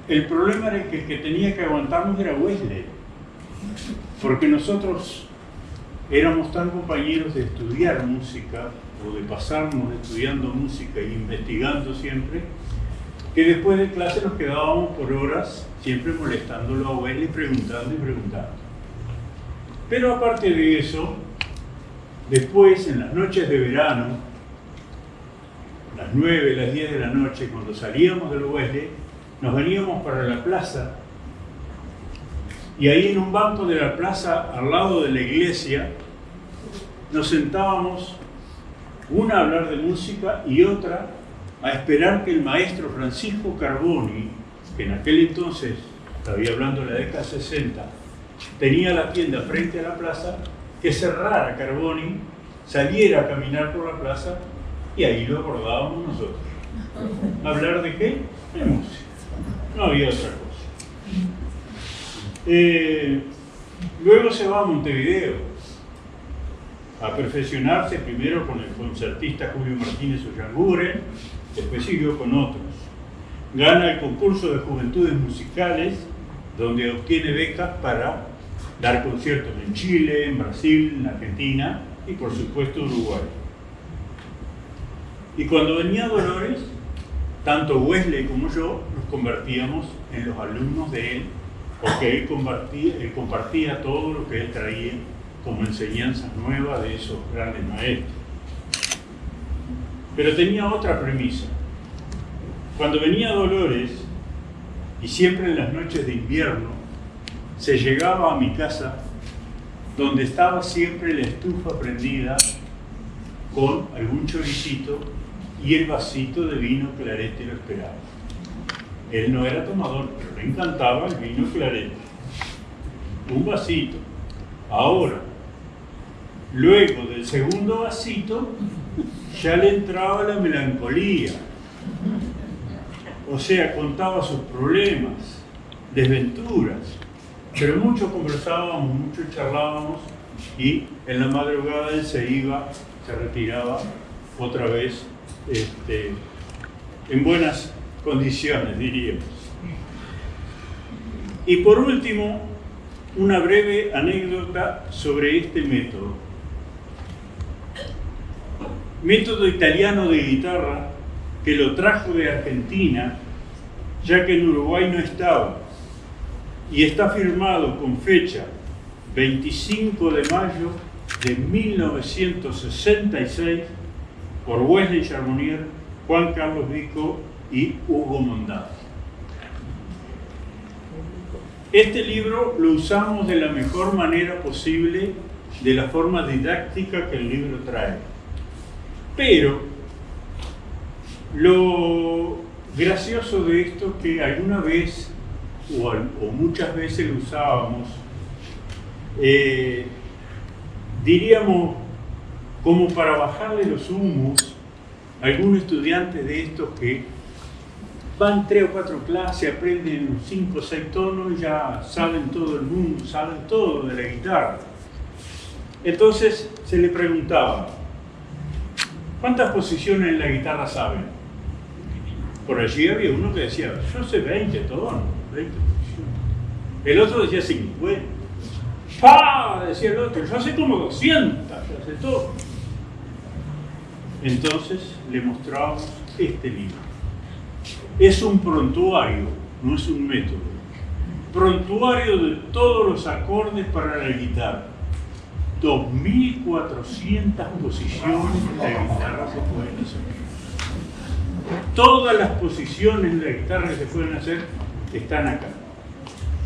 el problema era que el que tenía que aguantarnos era Wesley, porque nosotros éramos tan compañeros de estudiar música, o de pasarnos estudiando música e investigando siempre, que después de clase nos quedábamos por horas siempre molestándolo a Wesley, preguntando y preguntando. Pero aparte de eso, después en las noches de verano, las 9, las 10 de la noche, cuando salíamos del Wesley, nos veníamos para la plaza, y ahí en un banco de la plaza, al lado de la iglesia, nos sentábamos, una a hablar de música y otra a esperar que el maestro Francisco Carboni, que en aquel entonces, estaba hablando de la década 60, tenía la tienda frente a la plaza, que cerrara Carboni, saliera a caminar por la plaza y ahí lo abordábamos nosotros. ¿Hablar de qué? De música. No había otra cosa. Luego se va a Montevideo a perfeccionarse primero con el concertista Julio Martínez Ollanguren, después siguió con otros. Gana el concurso de juventudes musicales, donde obtiene becas para dar conciertos en Chile, en Brasil, en Argentina y por supuesto Uruguay. Y cuando venía Dolores, tanto Wesley como yo nos convertíamos en los alumnos de él, porque él compartía todo lo que él traía como enseñanzas nuevas de esos grandes maestros. Pero tenía otra premisa. Cuando venía Dolores, y siempre en las noches de invierno, se llegaba a mi casa, donde estaba siempre la estufa prendida con algún choricito y el vasito de vino clarete lo esperaba. Él no era tomador, pero le encantaba el vino clarete. Un vasito. Ahora, luego del segundo vasito, ya le entraba la melancolía. O sea, contaba sus problemas, desventuras. Pero mucho conversábamos, mucho charlábamos, y en la madrugada él se iba, se retiraba otra vez en buenas condiciones, diríamos. Y por último, una breve anécdota sobre este método. Método italiano de guitarra que lo trajo de Argentina, ya que en Uruguay no estaba, y está firmado con fecha 25 de mayo de 1966 por Wesley Charbonnier, Juan Carlos Vico y Hugo Mondada. Este libro lo usamos de la mejor manera posible, de la forma didáctica que el libro trae. Pero lo gracioso de esto es que alguna vez, o muchas veces lo usábamos, diríamos, como para bajarle los humos a algunos estudiantes de estos que van 3 o 4 clases, aprenden 5 o 6 tonos y ya saben todo el mundo, saben todo de la guitarra. Entonces se le preguntaba, ¿cuántas posiciones en la guitarra saben? Por allí había uno que decía, yo sé 20 tonos, 20 posiciones. El otro decía 50. ¡Pah! Decía el otro, yo sé como 200, yo sé todo. Entonces le mostramos este libro. Es un prontuario, no es un método. Prontuario de todos los acordes para la guitarra. 2.400 posiciones de la guitarra se pueden hacer. Todas las posiciones de la guitarra que se pueden hacer están acá,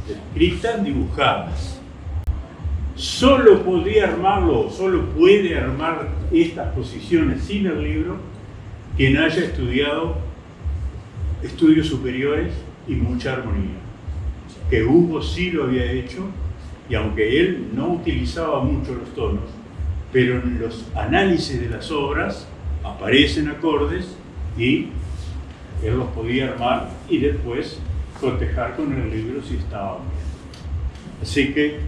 escritas, dibujadas. Solo podría armarlo, solo puede armar estas posiciones sin el libro quien haya estudiado estudios superiores y mucha armonía, que Hugo sí lo había hecho, y aunque él no utilizaba mucho los tonos, pero en los análisis de las obras aparecen acordes y él los podía armar y después cotejar con el libro si estaba bien. Así que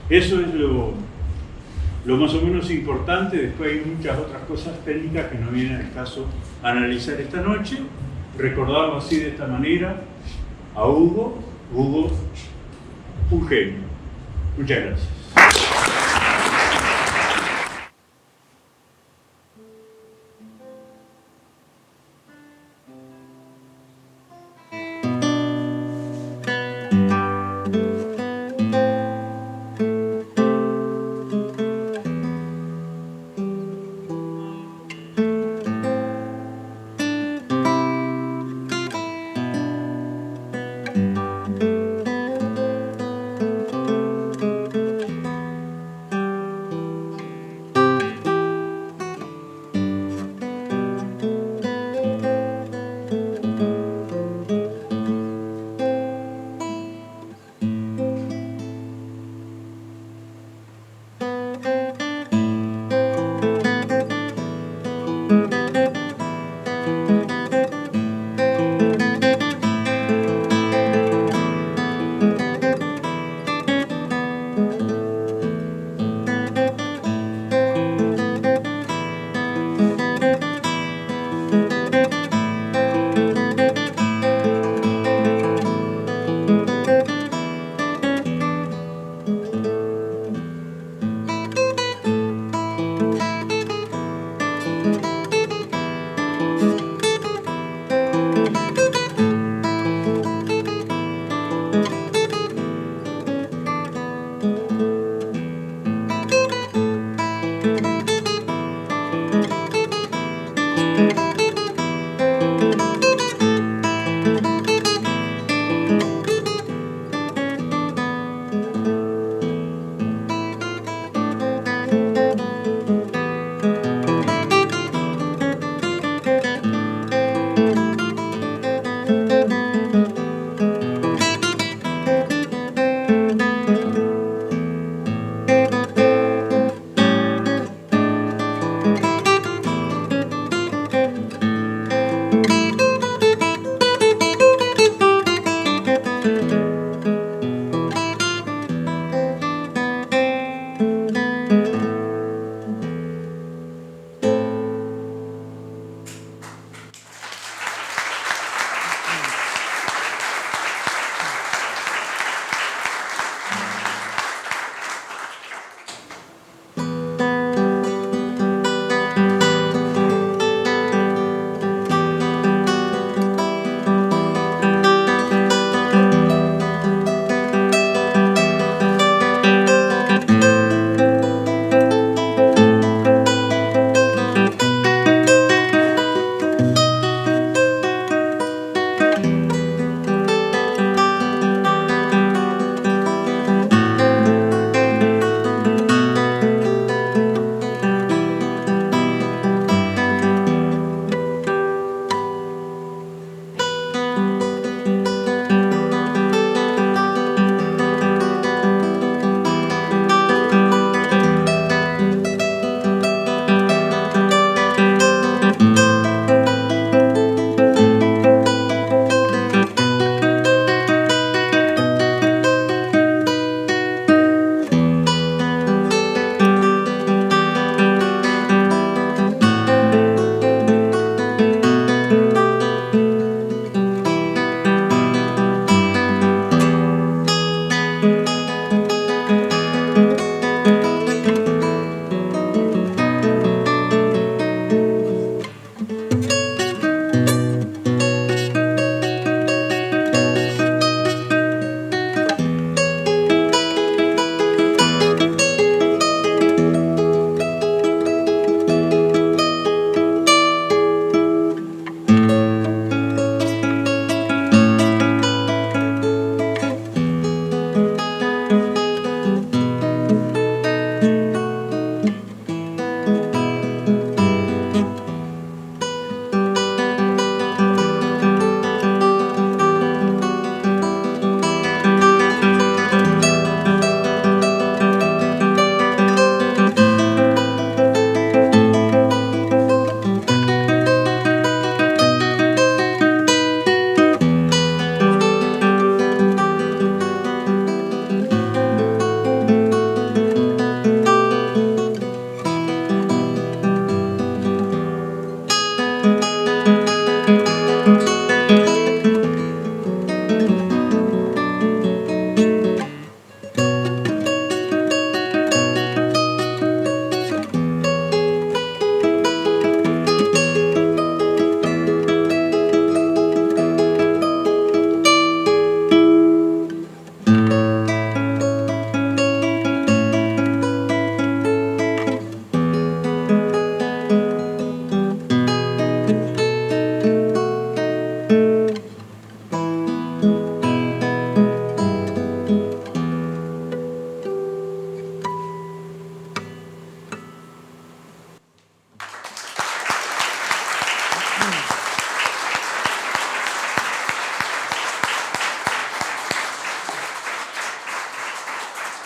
eso es lo más o menos importante. Después hay muchas otras cosas técnicas que no vienen al caso analizar esta noche. Recordarlo así de esta manera a Hugo, un genio. Muchas gracias.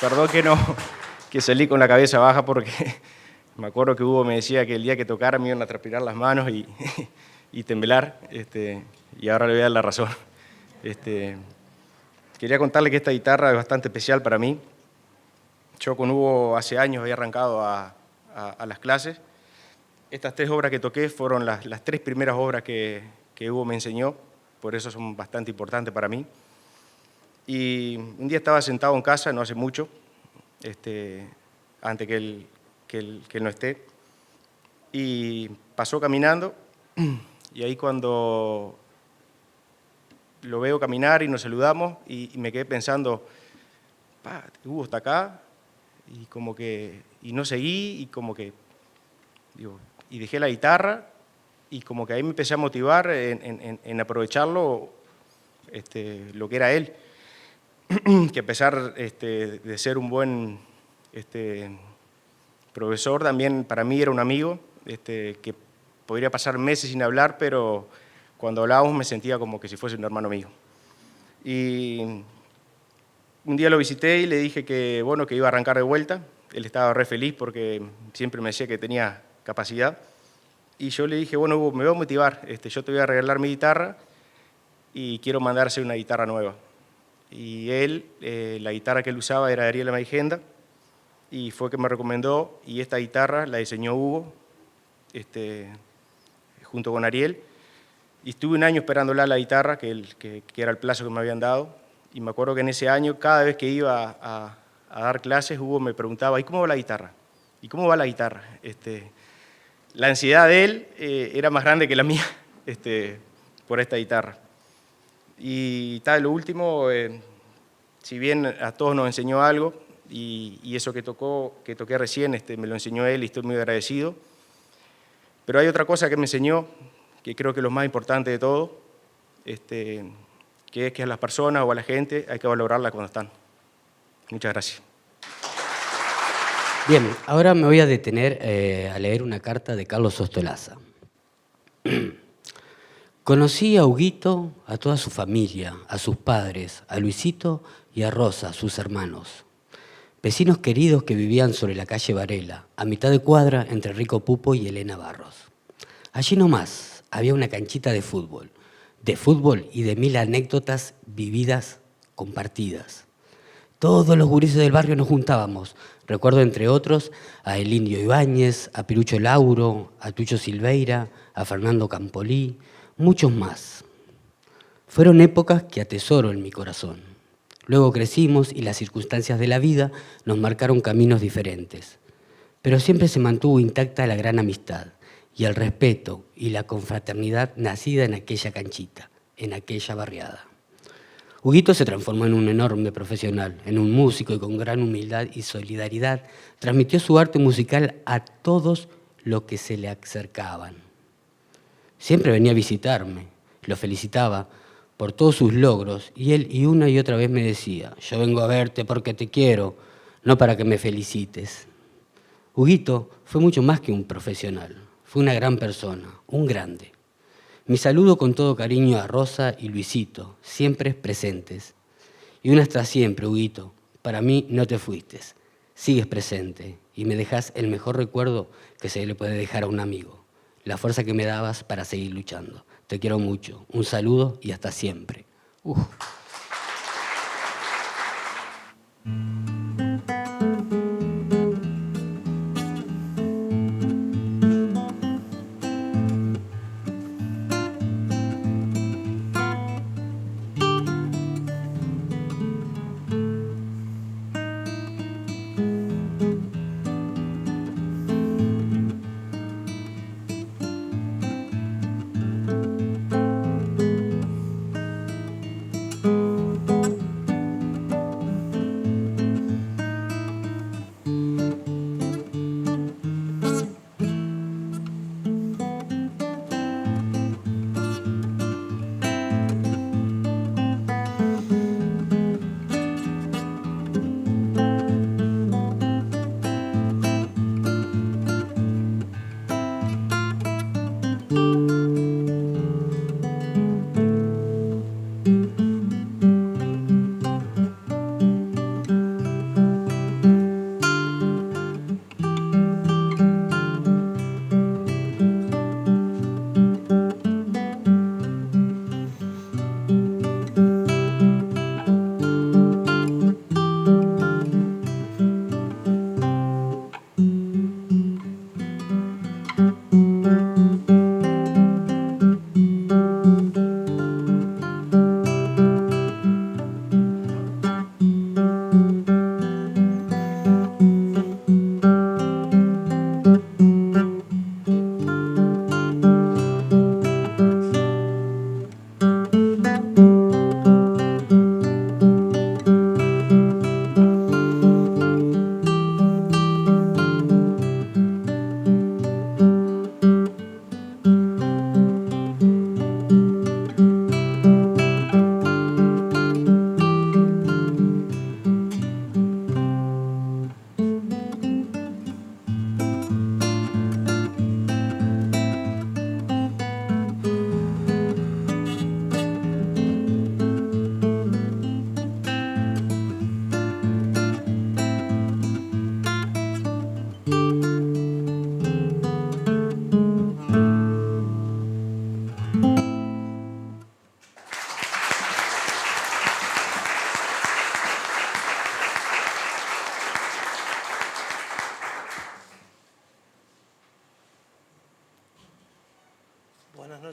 perdón que salí con la cabeza baja porque me acuerdo que Hugo me decía que el día que tocara me iban a transpirar las manos y temblar, y ahora le voy a dar la razón. Quería contarle que esta guitarra es bastante especial para mí. Yo con Hugo hace años había arrancado a las clases. Estas 3 obras que toqué fueron las 3 primeras obras que Hugo me enseñó, por eso son bastante importantes para mí. Y un día estaba sentado en casa, no hace mucho, antes que él no esté, y pasó caminando, y ahí cuando lo veo caminar y nos saludamos, y me quedé pensando, Hugo está acá, y no seguí, y como que, digo, y dejé la guitarra, y como que ahí me empecé a motivar en aprovecharlo, lo que era él, que a pesar de ser un buen profesor, también para mí era un amigo, que podría pasar meses sin hablar, pero cuando hablábamos me sentía como que si fuese un hermano mío. Y un día lo visité y le dije que, bueno, que iba a arrancar de vuelta. Él estaba re feliz porque siempre me decía que tenía capacidad. Y yo le dije, bueno, Hugo, me voy a motivar, yo te voy a regalar mi guitarra y quiero mandarse una guitarra nueva. Y él, la guitarra que él usaba era de Ariel Maigenda, y fue que me recomendó, y esta guitarra la diseñó Hugo, junto con Ariel, y estuve un año esperándola la guitarra, que era el plazo que me habían dado, y me acuerdo que en ese año, cada vez que iba a dar clases, Hugo me preguntaba, ¿y cómo va la guitarra? ¿Y cómo va la guitarra? La ansiedad de él era más grande que la mía por esta guitarra. Y lo último, si bien a todos nos enseñó algo, y eso que toqué recién me lo enseñó él y estoy muy agradecido, pero hay otra cosa que me enseñó, que creo que es lo más importante de todo, que es que a las personas o a la gente hay que valorarla cuando están. Muchas gracias. Bien, ahora me voy a detener a leer una carta de Carlos Ostolaza. Conocí a Huguito, a toda su familia, a sus padres, a Luisito y a Rosa, sus hermanos. Vecinos queridos que vivían sobre la calle Varela, a mitad de cuadra entre Rico Pupo y Elena Barros. Allí nomás había una canchita de fútbol y de 1000 anécdotas vividas, compartidas. Todos los gurises del barrio nos juntábamos. Recuerdo, entre otros, a el Indio Ibáñez, a Pirucho Lauro, a Tucho Silveira, a Fernando Campolí, muchos más. Fueron épocas que atesoro en mi corazón. Luego crecimos y las circunstancias de la vida nos marcaron caminos diferentes. Pero siempre se mantuvo intacta la gran amistad y el respeto y la confraternidad nacida en aquella canchita, en aquella barriada. Huguito se transformó en un enorme profesional, en un músico, y con gran humildad y solidaridad transmitió su arte musical a todos los que se le acercaban. Siempre venía a visitarme, lo felicitaba por todos sus logros, y él una y otra vez me decía, yo vengo a verte porque te quiero, no para que me felicites. Huguito fue mucho más que un profesional, fue una gran persona, un grande. Mi saludo con todo cariño a Rosa y Luisito, siempre presentes. Y un hasta siempre, Huguito, para mí no te fuiste, sigues presente y me dejas el mejor recuerdo que se le puede dejar a un amigo, la fuerza que me dabas para seguir luchando. Te quiero mucho, un saludo y hasta siempre.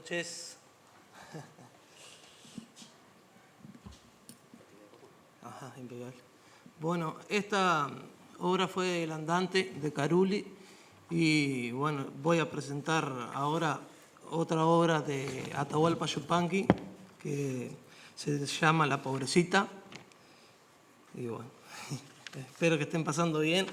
noches. Ajá, impecable. Bueno, esta obra fue El Andante de Carulli y bueno, voy a presentar ahora otra obra de Atahualpa Yupanqui que se llama La Pobrecita. Y bueno, espero que estén pasando bien.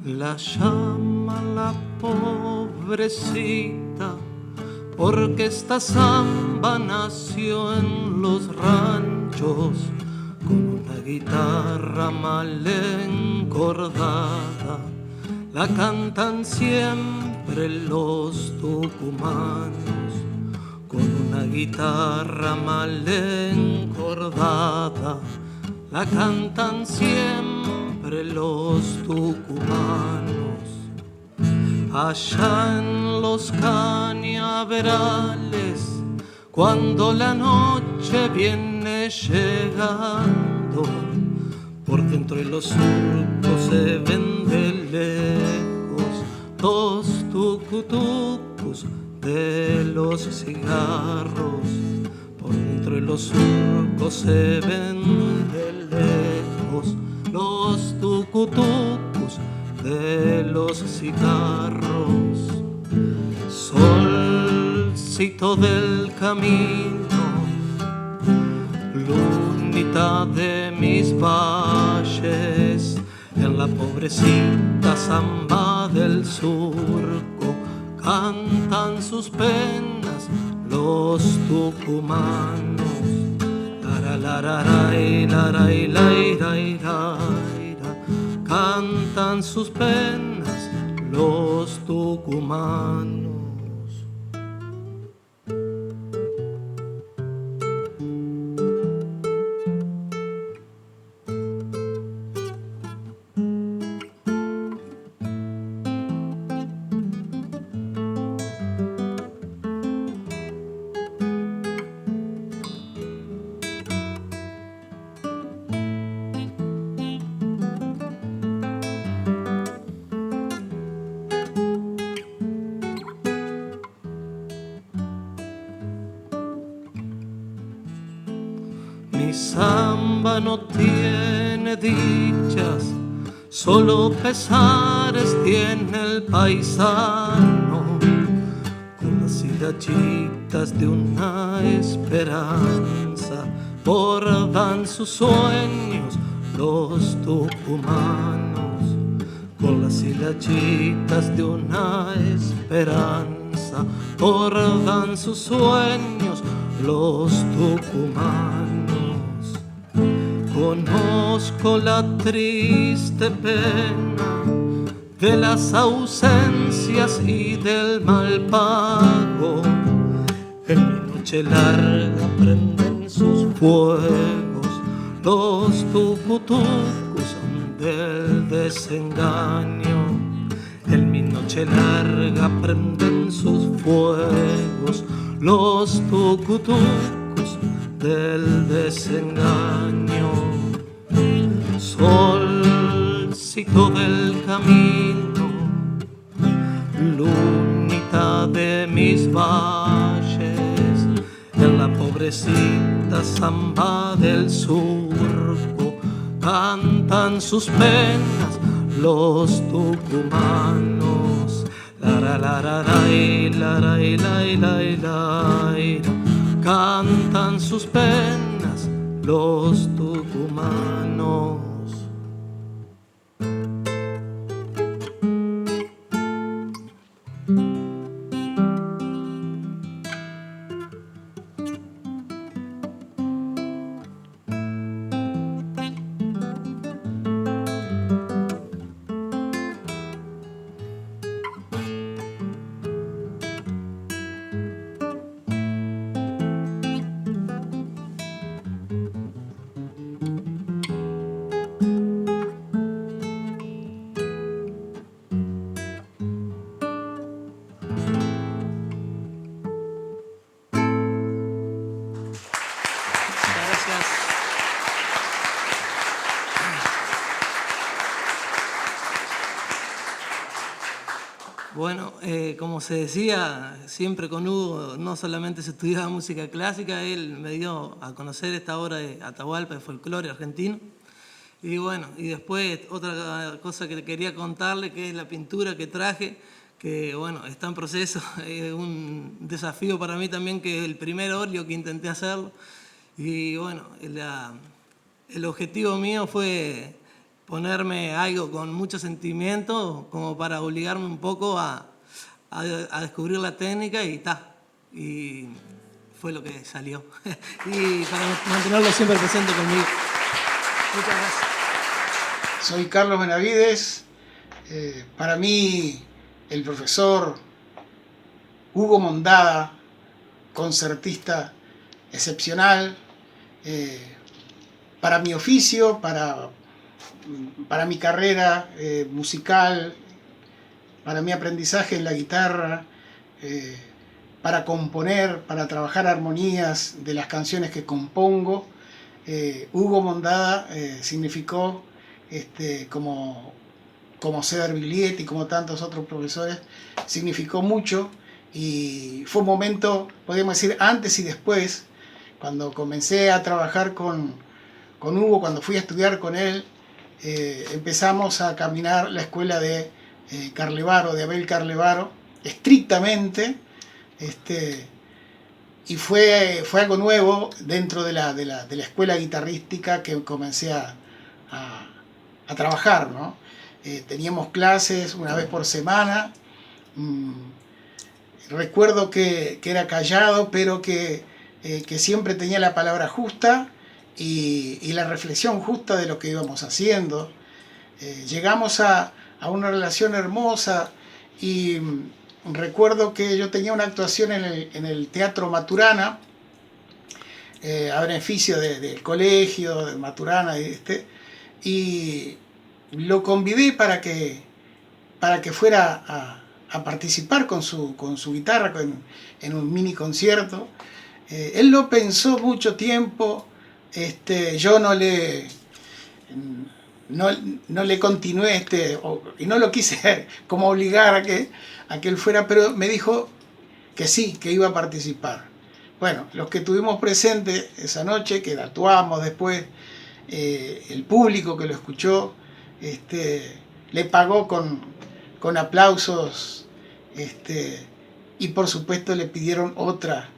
La llama la pobrecita, porque esta samba nació en los ranchos, con una guitarra mal encordada. La cantan siempre los tucumanos, con una guitarra mal encordada. La cantan siempre los tucumanos. Allá en los cañaverales, cuando la noche viene llegando, por dentro de los surcos se ven de lejos dos tucutucos de los cigarros. Por dentro de los surcos se ven de lejos los tucutucos de los cigarros. Solcito del camino, lunita de mis valles, en la pobrecita samba del surco cantan sus penas los tucumanos. Lararararay, laray, lay, ray, ray, cantan sus penas los tucumanos. Mi samba no tiene dichas, solo pesares tiene el paisano, con las hilachitas de una esperanza bordan sus sueños los tucumanos, con las hilachitas de una esperanza bordan sus sueños los tucumanos. Conozco la triste pena de las ausencias y del mal pago. En mi noche larga prenden sus fuegos los tucutucos del desengaño. En mi noche larga prenden sus fuegos los tucutucos del desengaño. Solcito del camino, lunita de mis valles, en la pobrecita samba del surco cantan sus penas los tucumanos. Lararararay, laray, lay, lay, lay, cantan sus penas los tucumanos. Bueno, como se decía, siempre con Hugo no solamente se estudiaba música clásica, él me dio a conocer esta obra de Atahualpa, de folclore argentino. Y bueno, y después otra cosa que quería contarle, que es la pintura que traje, que bueno, está en proceso, es un desafío para mí también, que es el primer óleo que intenté hacerlo. Y bueno, el objetivo mío fue ponerme algo con mucho sentimiento, como para obligarme un poco a descubrir la técnica y y fue lo que salió. Y para mantenerlo siempre presente conmigo. Muchas gracias. Soy Carlos Benavides. Para mí, el profesor Hugo Mondada, concertista excepcional, para mi oficio, para mi carrera musical, para mi aprendizaje en la guitarra, para componer, para trabajar armonías de las canciones que compongo. Hugo Mondada significó, como César Biglietti y como tantos otros profesores, significó mucho, y fue un momento, podríamos decir, antes y después, cuando comencé a trabajar con Hugo, cuando fui a estudiar con él. Empezamos a caminar la escuela de Carlevaro, de Abel Carlevaro, estrictamente, y fue algo nuevo dentro de la escuela guitarrística que comencé a trabajar, ¿no? Teníamos clases una vez por semana. Recuerdo que era callado, pero que siempre tenía la palabra justa y la reflexión justa de lo que íbamos haciendo. Llegamos a una relación hermosa, y recuerdo que yo tenía una actuación en el Teatro Maturana, a beneficio del colegio de Maturana, y lo convidé para que fuera a participar con su guitarra en un mini concierto. Él lo pensó mucho tiempo. Yo no le continué y no lo quise como obligar a que él fuera, pero me dijo que sí, que iba a participar. Bueno, los que estuvimos presentes esa noche, que actuamos después, el público que lo escuchó, le pagó con aplausos, y por supuesto le pidieron otra,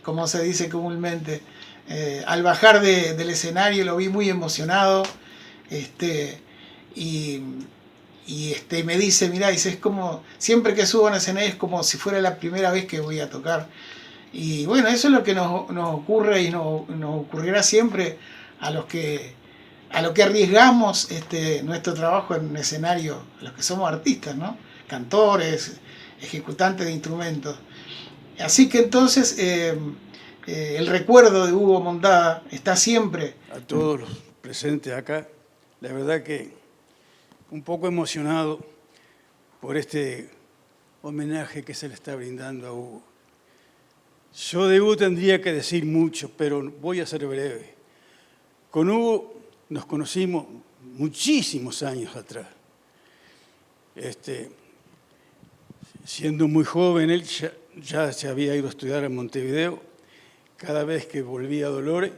como se dice comúnmente. Al bajar del escenario lo vi muy emocionado, y me dice, mirá, es como, siempre que subo a un escenario es como si fuera la primera vez que voy a tocar. Y bueno, eso es lo que nos ocurre y nos ocurrirá siempre a lo que arriesgamos nuestro trabajo en un escenario, a los que somos artistas, ¿no? Cantores, ejecutantes de instrumentos. Así que entonces el recuerdo de Hugo Mondada está siempre. A todos los presentes acá, la verdad que un poco emocionado por este homenaje que se le está brindando a Hugo. Yo de Hugo tendría que decir mucho, pero voy a ser breve. Con Hugo nos conocimos muchísimos años atrás. Siendo muy joven, él ya se había ido a estudiar en Montevideo. Cada vez que volvía a Dolores,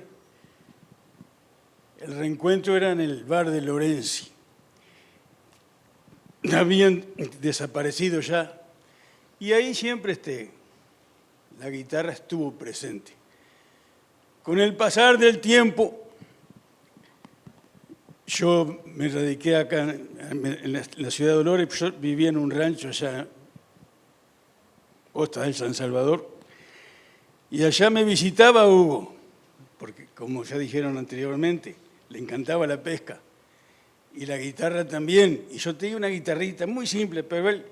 el reencuentro era en el bar de Lorenzi. Habían desaparecido ya, y ahí siempre la guitarra estuvo presente. Con el pasar del tiempo, yo me radiqué acá en la ciudad de Dolores. Yo vivía en un rancho allá, Costa del San Salvador, y allá me visitaba Hugo, porque como ya dijeron anteriormente, le encantaba la pesca y la guitarra también. Y yo tenía una guitarrita muy simple, pero él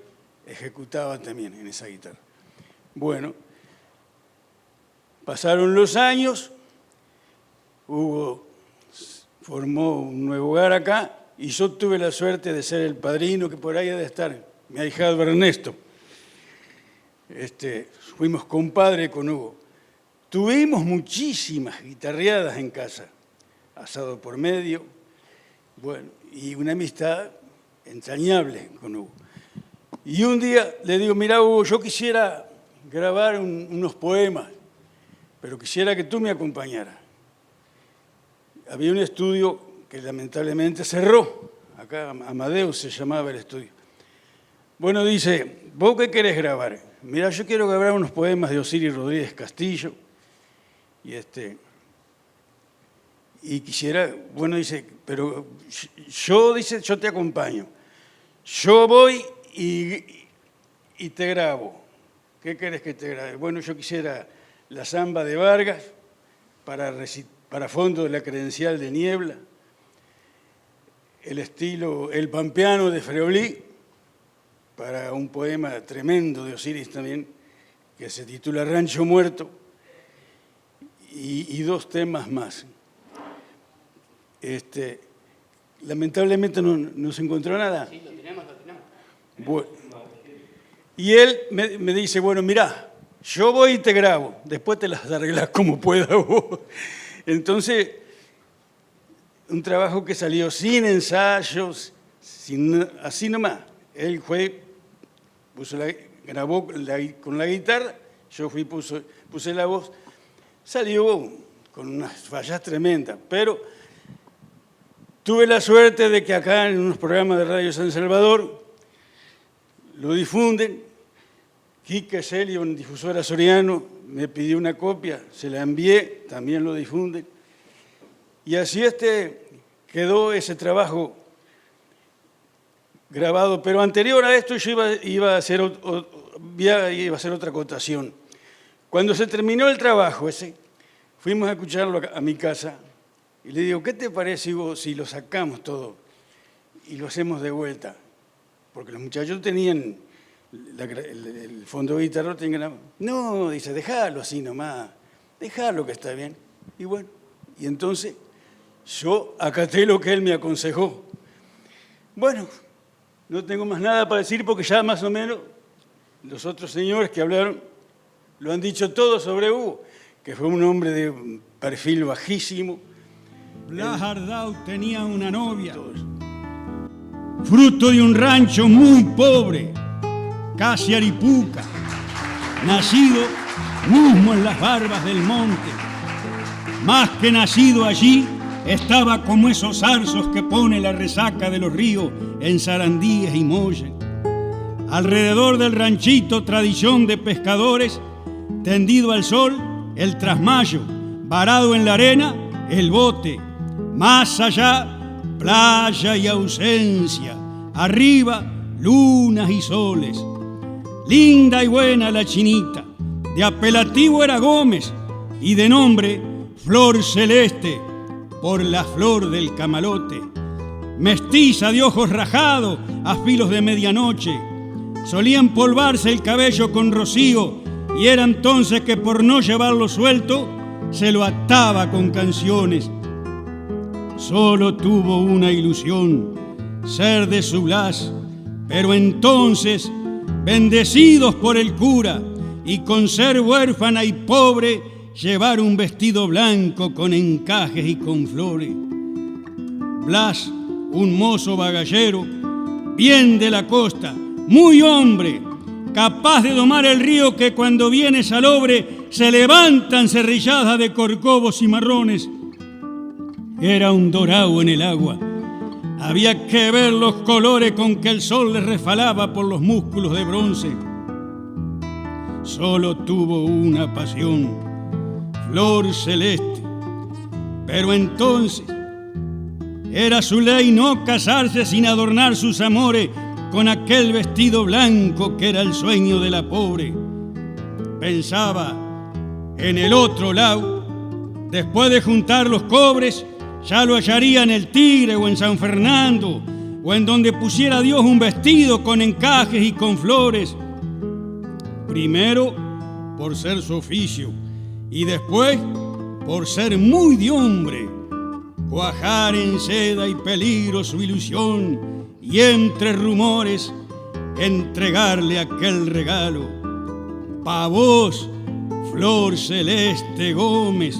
ejecutaba también en esa guitarra. Bueno, pasaron los años, Hugo formó un nuevo hogar acá, y yo tuve la suerte de ser el padrino, que por ahí ha de estar mi ahijado Ernesto. Fuimos compadre con Hugo. Tuvimos muchísimas guitarreadas en casa, asado por medio, bueno, y una amistad entrañable con Hugo. Y un día le digo, mira Hugo, yo quisiera grabar unos poemas, pero quisiera que tú me acompañaras. Había un estudio que lamentablemente cerró, acá Amadeus se llamaba el estudio. Bueno, dice, ¿vos qué querés grabar? Mira, yo quiero grabar unos poemas de Osiris Rodríguez Castillo, y quisiera, bueno, dice, pero yo te acompaño. Yo voy y te grabo. ¿Qué querés que te grabe? Bueno, yo quisiera la samba de Vargas para fondo de la credencial de Niebla, el estilo El Pampeano de Freolí, para un poema tremendo de Osiris también, que se titula Rancho Muerto, y 2 temas más. Lamentablemente no se encontró nada. Sí, lo tenemos. Bueno, y él me dice, bueno, mirá, yo voy y te grabo, después te las arreglás como puedas vos. Entonces, un trabajo que salió sin ensayos, así nomás. Él fue, grabó con la guitarra, yo fui, puse la voz, salió con unas fallas tremendas, pero tuve la suerte de que acá en unos programas de Radio San Salvador lo difunden. Quique Celio, un difusor azoriano, me pidió una copia, se la envié, también lo difunden. Y así quedó ese trabajo grabado, pero anterior a esto yo iba a hacer otra acotación. Cuando se terminó el trabajo ese, fuimos a escucharlo a mi casa y le digo, ¿qué te parece, Hugo, si lo sacamos todo y lo hacemos de vuelta? Porque los muchachos tenían el fondo de guitarra, no, dice, déjalo así nomás, déjalo que está bien. Y bueno, y entonces yo acaté lo que él me aconsejó. Bueno, no tengo más nada para decir porque ya más o menos los otros señores que hablaron lo han dicho todo sobre Hugo, que fue un hombre de perfil bajísimo. Blas Ardau tenía una novia, fruto de un rancho muy pobre, casi Aripuca, nacido mismo en las barbas del monte. Más que nacido allí, estaba como esos zarzos que pone la resaca de los ríos en Sarandíes y Molles. Alrededor del ranchito, tradición de pescadores, tendido al sol, el trasmayo, varado en la arena, el bote. Más allá, playa y ausencia. Arriba, lunas y soles. Linda y buena la chinita. De apelativo era Gómez y de nombre Flor Celeste, por la flor del camalote. Mestiza de ojos rajados a filos de medianoche. Solía empolvarse el cabello con rocío y era entonces que por no llevarlo suelto se lo ataba con canciones. Solo tuvo una ilusión, ser de su Blas, pero entonces, bendecidos por el cura y con ser huérfana y pobre, llevar un vestido blanco con encajes y con flores. Blas, un mozo bagallero, bien de la costa, muy hombre, capaz de domar el río que cuando viene salobre se levantan cerrilladas de corcovos y marrones. Era un dorado en el agua. Había que ver los colores con que el sol le resbalaba por los músculos de bronce. Solo tuvo una pasión, Flor Celeste. Pero entonces era su ley no casarse sin adornar sus amores con aquel vestido blanco que era el sueño de la pobre. Pensaba en el otro lado, después de juntar los cobres, ya lo hallaría en el Tigre o en San Fernando, o en donde pusiera Dios un vestido con encajes y con flores. Primero, por ser su oficio, y después, por ser muy de hombre, cuajar en seda y peligro su ilusión, y entre rumores, entregarle aquel regalo. Pa' vos, Flor Celeste Gómez.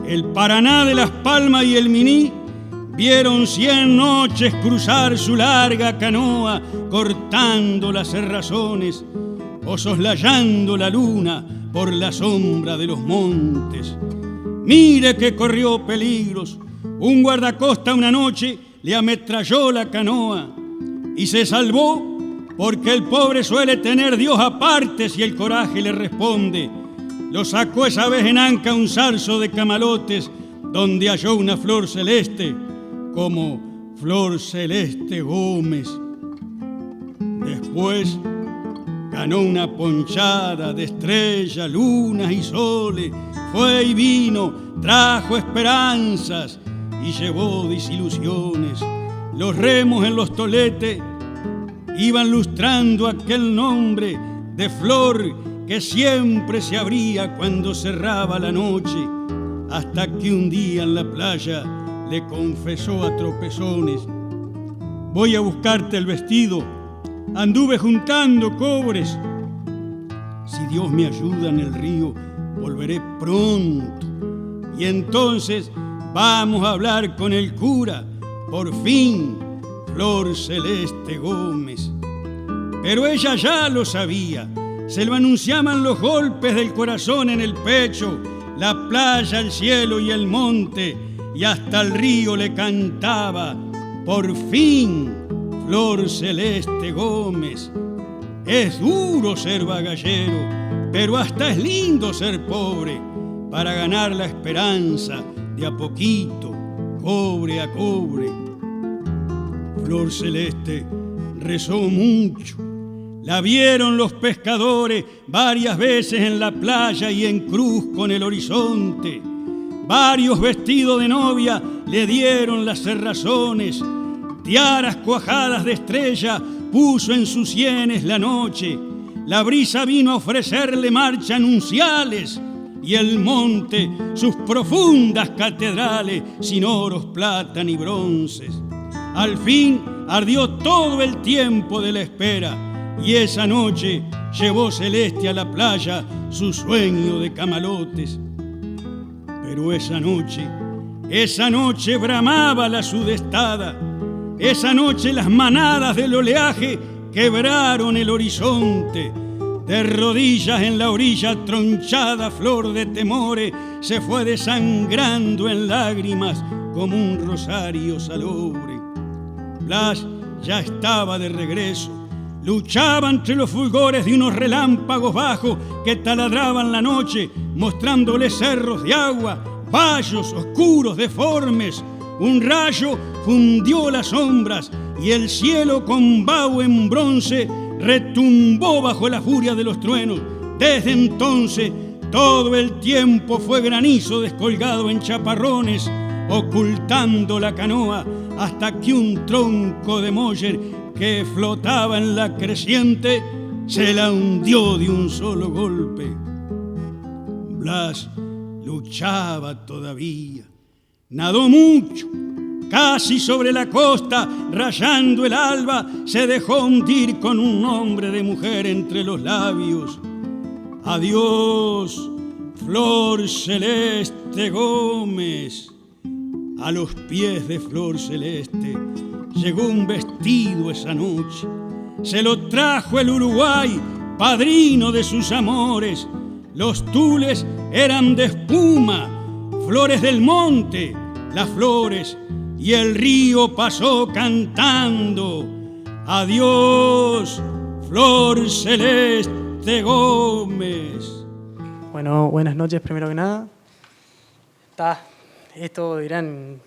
El Paraná de Las Palmas y el Miní vieron 100 noches cruzar su larga canoa, cortando las cerrazones o soslayando la luna por la sombra de los montes. Mire que corrió peligros. Un guardacosta una noche le ametralló la canoa y se salvó porque el pobre suele tener Dios aparte si el coraje le responde. Lo sacó esa vez en Anca un zarzo de camalotes donde halló una flor celeste como Flor Celeste Gómez. Después ganó una ponchada de estrellas, lunas y soles. Fue y vino, trajo esperanzas y llevó desilusiones. Los remos en los toletes iban lustrando aquel nombre de flor que siempre se abría cuando cerraba la noche, hasta que un día en la playa le confesó a tropezones: voy a buscarte el vestido, anduve juntando cobres. Si Dios me ayuda en el río, volveré pronto. Y entonces vamos a hablar con el cura, por fin, Flor Celeste Gómez. Pero ella ya lo sabía, se lo anunciaban los golpes del corazón en el pecho, la playa, el cielo y el monte, y hasta el río le cantaba: por fin, Flor Celeste Gómez. Es duro ser bagallero, pero hasta es lindo ser pobre, para ganar la esperanza de a poquito, cobre a cobre. Flor Celeste rezó mucho. La vieron los pescadores varias veces en la playa y en cruz con el horizonte. Varios vestidos de novia le dieron las cerrazones. Tiaras cuajadas de estrella puso en sus sienes la noche. La brisa vino a ofrecerle marchas nunciales y el monte sus profundas catedrales sin oros, plata ni bronces. Al fin ardió todo el tiempo de la espera y esa noche llevó Celeste a la playa su sueño de camalotes. Pero esa noche bramaba la sudestada. Esa noche las manadas del oleaje quebraron el horizonte. De rodillas en la orilla tronchada Flor de Temores se fue desangrando en lágrimas como un rosario salobre. Blas ya estaba de regreso. Luchaba entre los fulgores de unos relámpagos bajos que taladraban la noche, mostrándole cerros de agua, vallos oscuros, deformes. Un rayo fundió las sombras y el cielo con vaho en bronce retumbó bajo la furia de los truenos. Desde entonces todo el tiempo fue granizo descolgado en chaparrones, ocultando la canoa hasta que un tronco de moller que flotaba en la creciente se la hundió de un solo golpe. Blas luchaba todavía, nadó mucho, casi sobre la costa, rayando el alba, se dejó hundir con un nombre de mujer entre los labios. Adiós, Flor Celeste Gómez. A los pies de Flor Celeste llegó un vestido esa noche. Se lo trajo el Uruguay, padrino de sus amores. Los tules eran de espuma, flores del monte, las flores, y el río pasó cantando: adiós, Flor Celeste Gómez. Bueno, buenas noches primero que nada. Esto dirán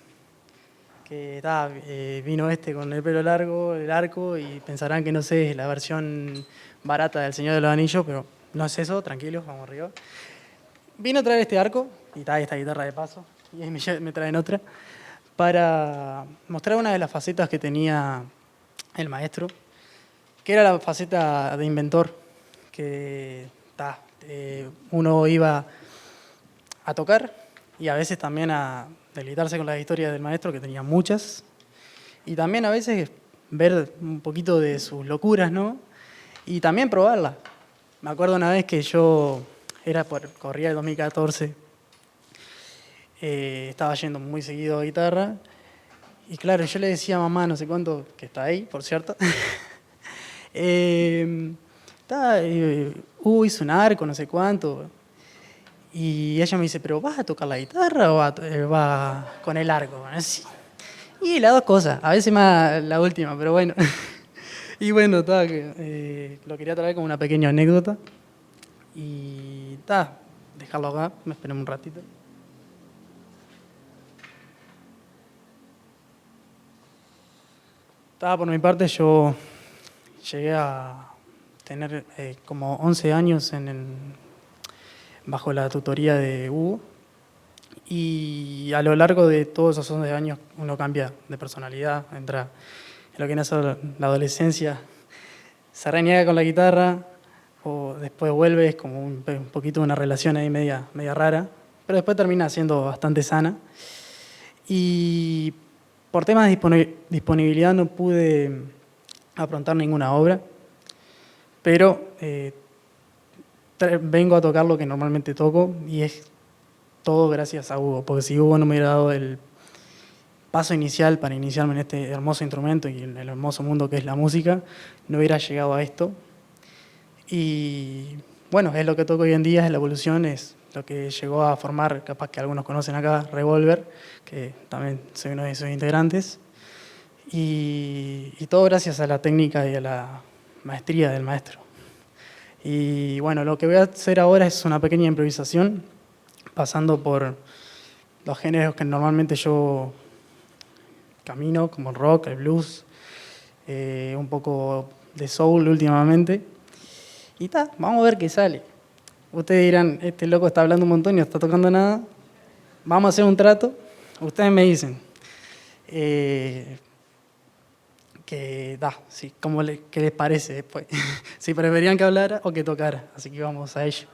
que vino con el pelo largo, el arco, y pensarán que no sé, es la versión barata del Señor de los Anillos, pero no es eso, tranquilos, vamos arriba. Vino a traer este arco, y esta guitarra de paso, y ahí me traen otra, para mostrar una de las facetas que tenía el maestro, que era la faceta de inventor, que uno iba a tocar y a veces también a deleitarse con las historias del maestro, que tenía muchas, y también a veces ver un poquito de sus locuras, ¿no? Y también probarlas. Me acuerdo una vez que yo corría el 2014, estaba yendo muy seguido a guitarra, Y claro, yo le decía a mamá, no sé cuánto, que está ahí, por cierto. Hugo hizo un arco, no sé cuánto. Y ella me dice, ¿pero vas a tocar la guitarra o va con el arco? Así. Y las dos cosas, a veces más la última, pero bueno. Y bueno, lo quería traer como una pequeña anécdota. Y dejarlo acá, me esperé un ratito. Por mi parte, yo llegué a tener como 11 años bajo la tutoría de Hugo. Y a lo largo de todos esos 11 años uno cambia de personalidad, entra en lo que es la adolescencia, se reniega con la guitarra o después vuelve, es como un poquito una relación ahí media rara, pero después termina siendo bastante sana. Y por temas de disponibilidad no pude afrontar ninguna obra, pero vengo a tocar lo que normalmente toco y es todo gracias a Hugo, porque si Hugo no me hubiera dado el paso inicial para iniciarme en este hermoso instrumento y en el hermoso mundo que es la música, no hubiera llegado a esto. Y bueno, es lo que toco hoy en día, es la evolución, es lo que llegó a formar, capaz que algunos conocen acá, Revolver, que también soy uno de sus integrantes. Y todo gracias a la técnica y a la maestría del maestro. Y bueno, lo que voy a hacer ahora es una pequeña improvisación, pasando por los géneros que normalmente yo camino, como el rock, el blues, un poco de soul últimamente. Y vamos a ver qué sale. Ustedes dirán, este loco está hablando un montón y no está tocando nada. Vamos a hacer un trato. Ustedes me dicen sí, qué les parece después. Si preferían que hablara o que tocara. Así que vamos a ello.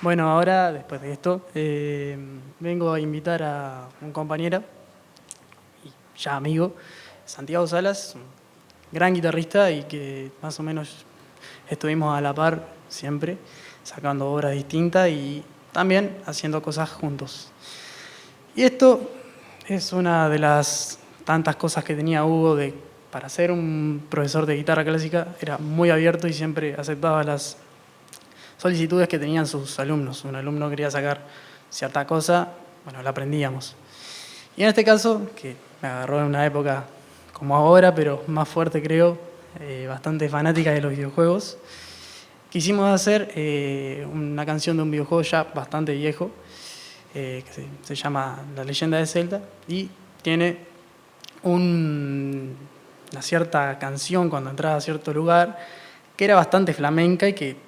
Bueno, ahora, después de esto, vengo a invitar a un compañero, y ya amigo, Santiago Salas, un gran guitarrista y que más o menos estuvimos a la par siempre, sacando obras distintas y también haciendo cosas juntos. Y esto es una de las tantas cosas que tenía Hugo para ser un profesor de guitarra clásica, era muy abierto y siempre aceptaba las solicitudes que tenían sus alumnos. Un alumno quería sacar cierta cosa, bueno, la aprendíamos. Y en este caso, que me agarró en una época como ahora, pero más fuerte creo, bastante fanática de los videojuegos, quisimos hacer una canción de un videojuego ya bastante viejo, que se llama La Leyenda de Zelda, y tiene una cierta canción cuando entraba a cierto lugar, que era bastante flamenca y que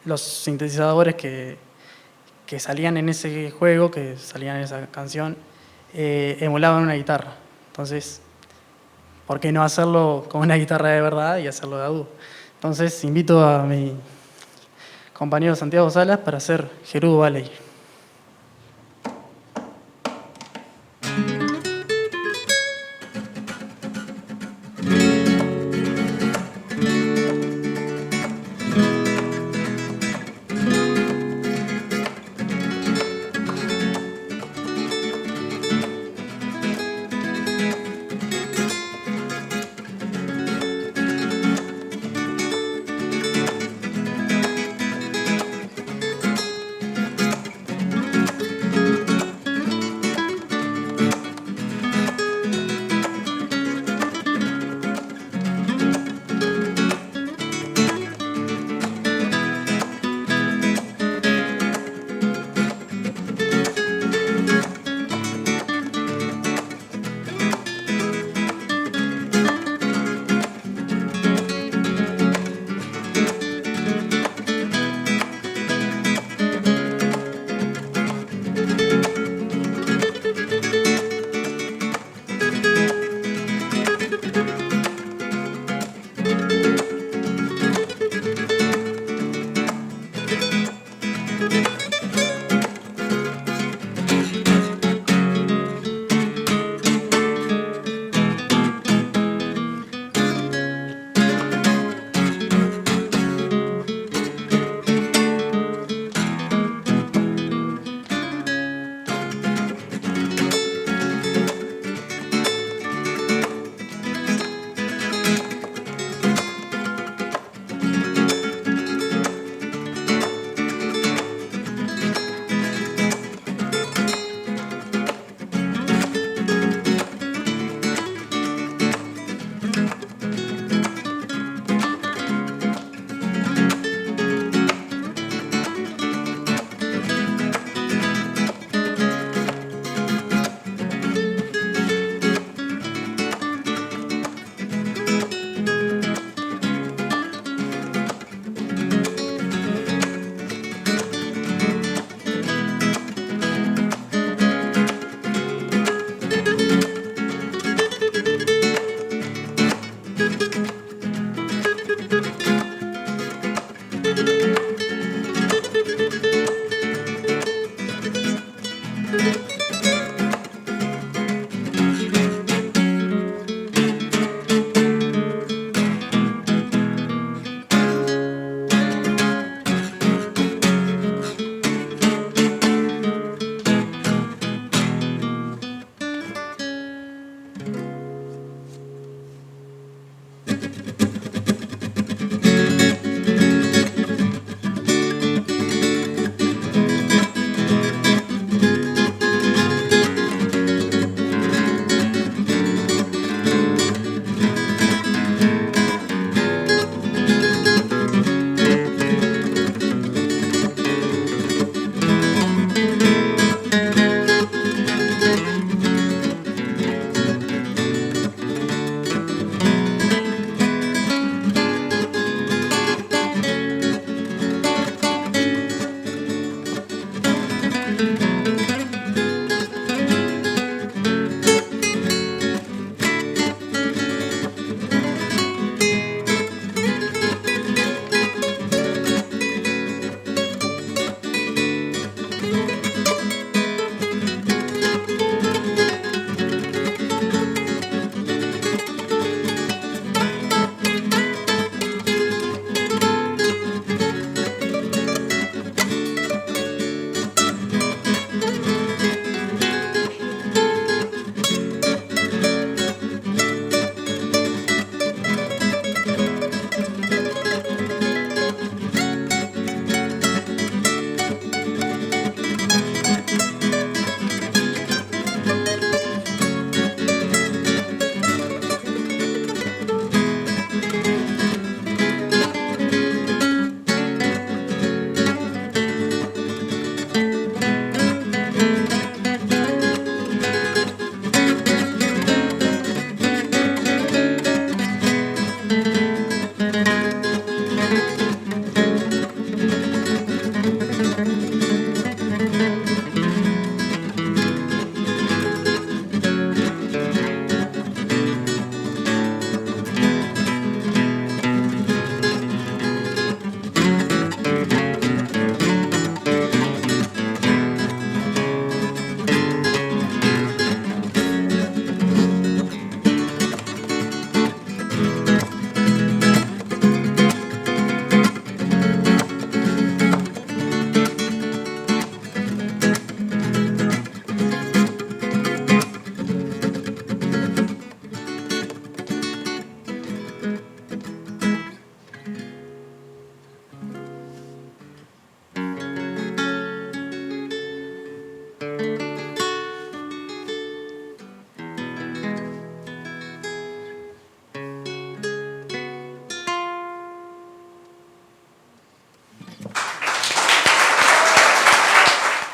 los sintetizadores que salían en ese juego, que salían en esa canción, emulaban una guitarra. Entonces, ¿por qué no hacerlo con una guitarra de verdad y hacerlo de agudo? Entonces, invito a mi compañero Santiago Salas para hacer Gerudo Valley.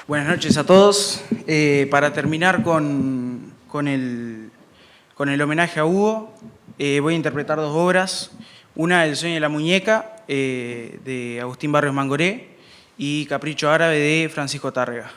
Buenas noches a todos. Para terminar con el homenaje a Hugo, voy a interpretar dos obras. Una, El sueño de la muñeca, de Agustín Barrios Mangoré, y Capricho árabe, de Francisco Tárrega.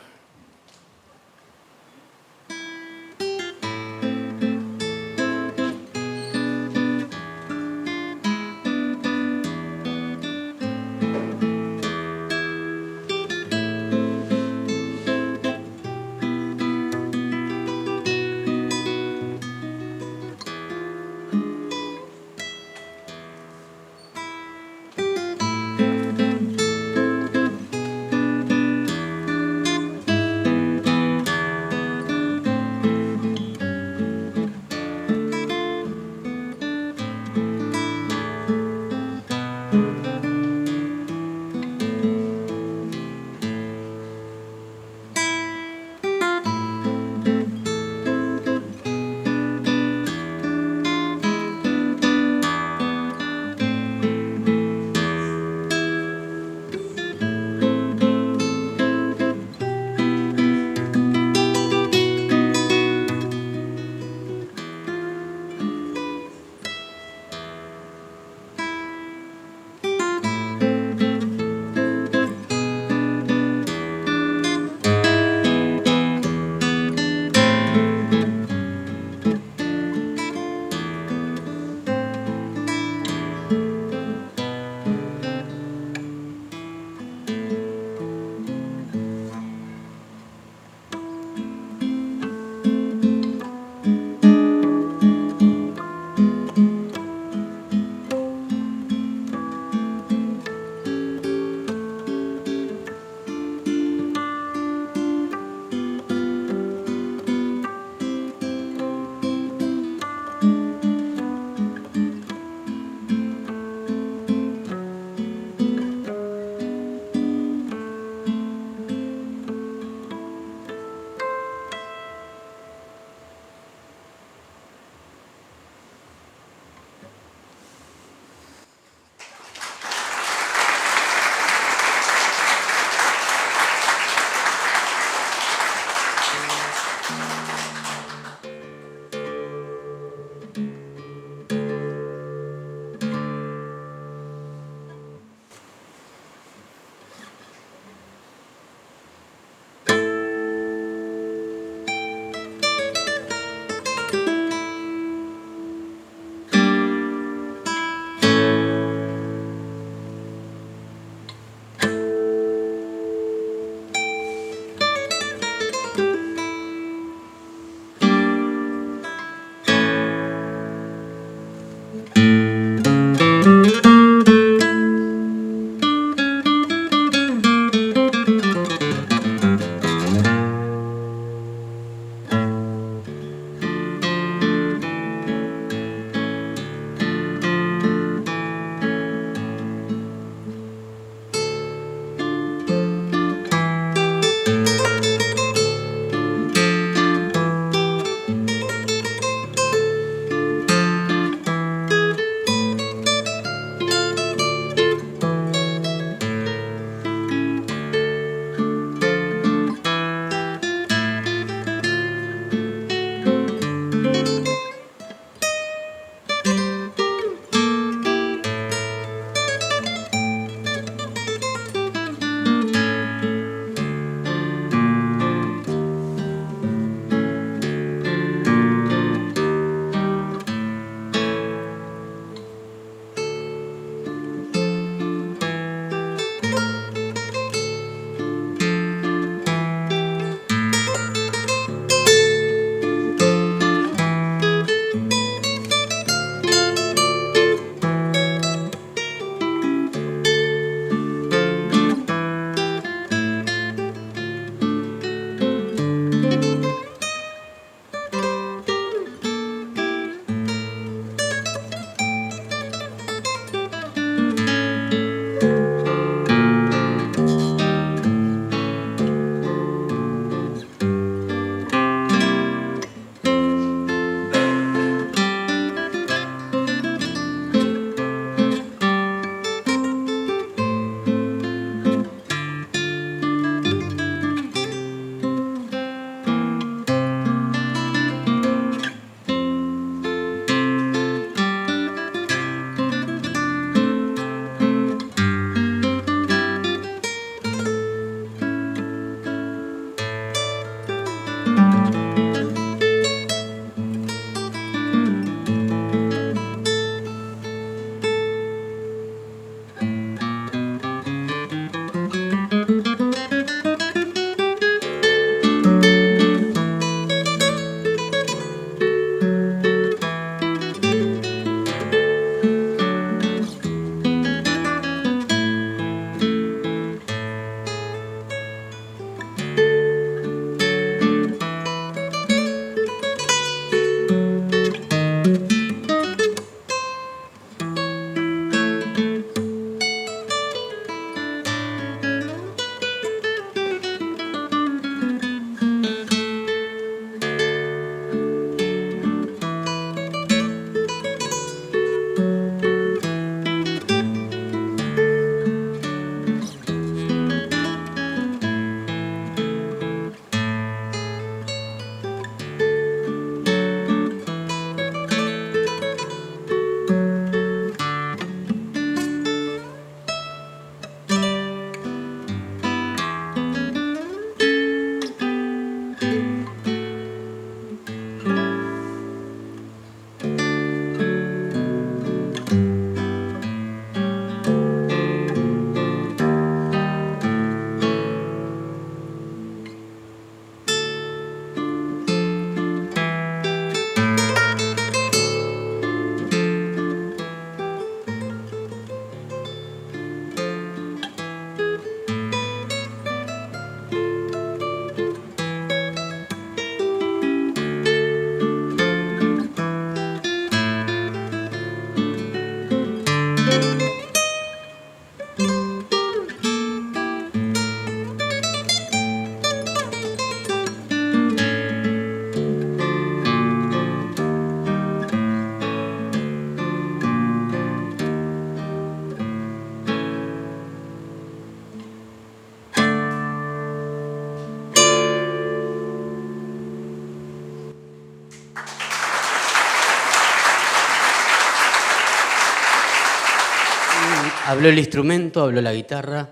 Habló el instrumento, habló la guitarra,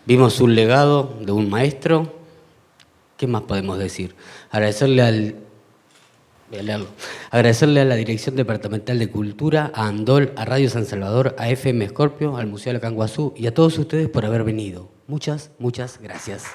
vimos un legado de un maestro. ¿Qué más podemos decir? Agradecerle a la Dirección Departamental de Cultura, a Andol, a Radio San Salvador, a FM Scorpio, al Museo de Canguazú y a todos ustedes por haber venido. Muchas, muchas gracias.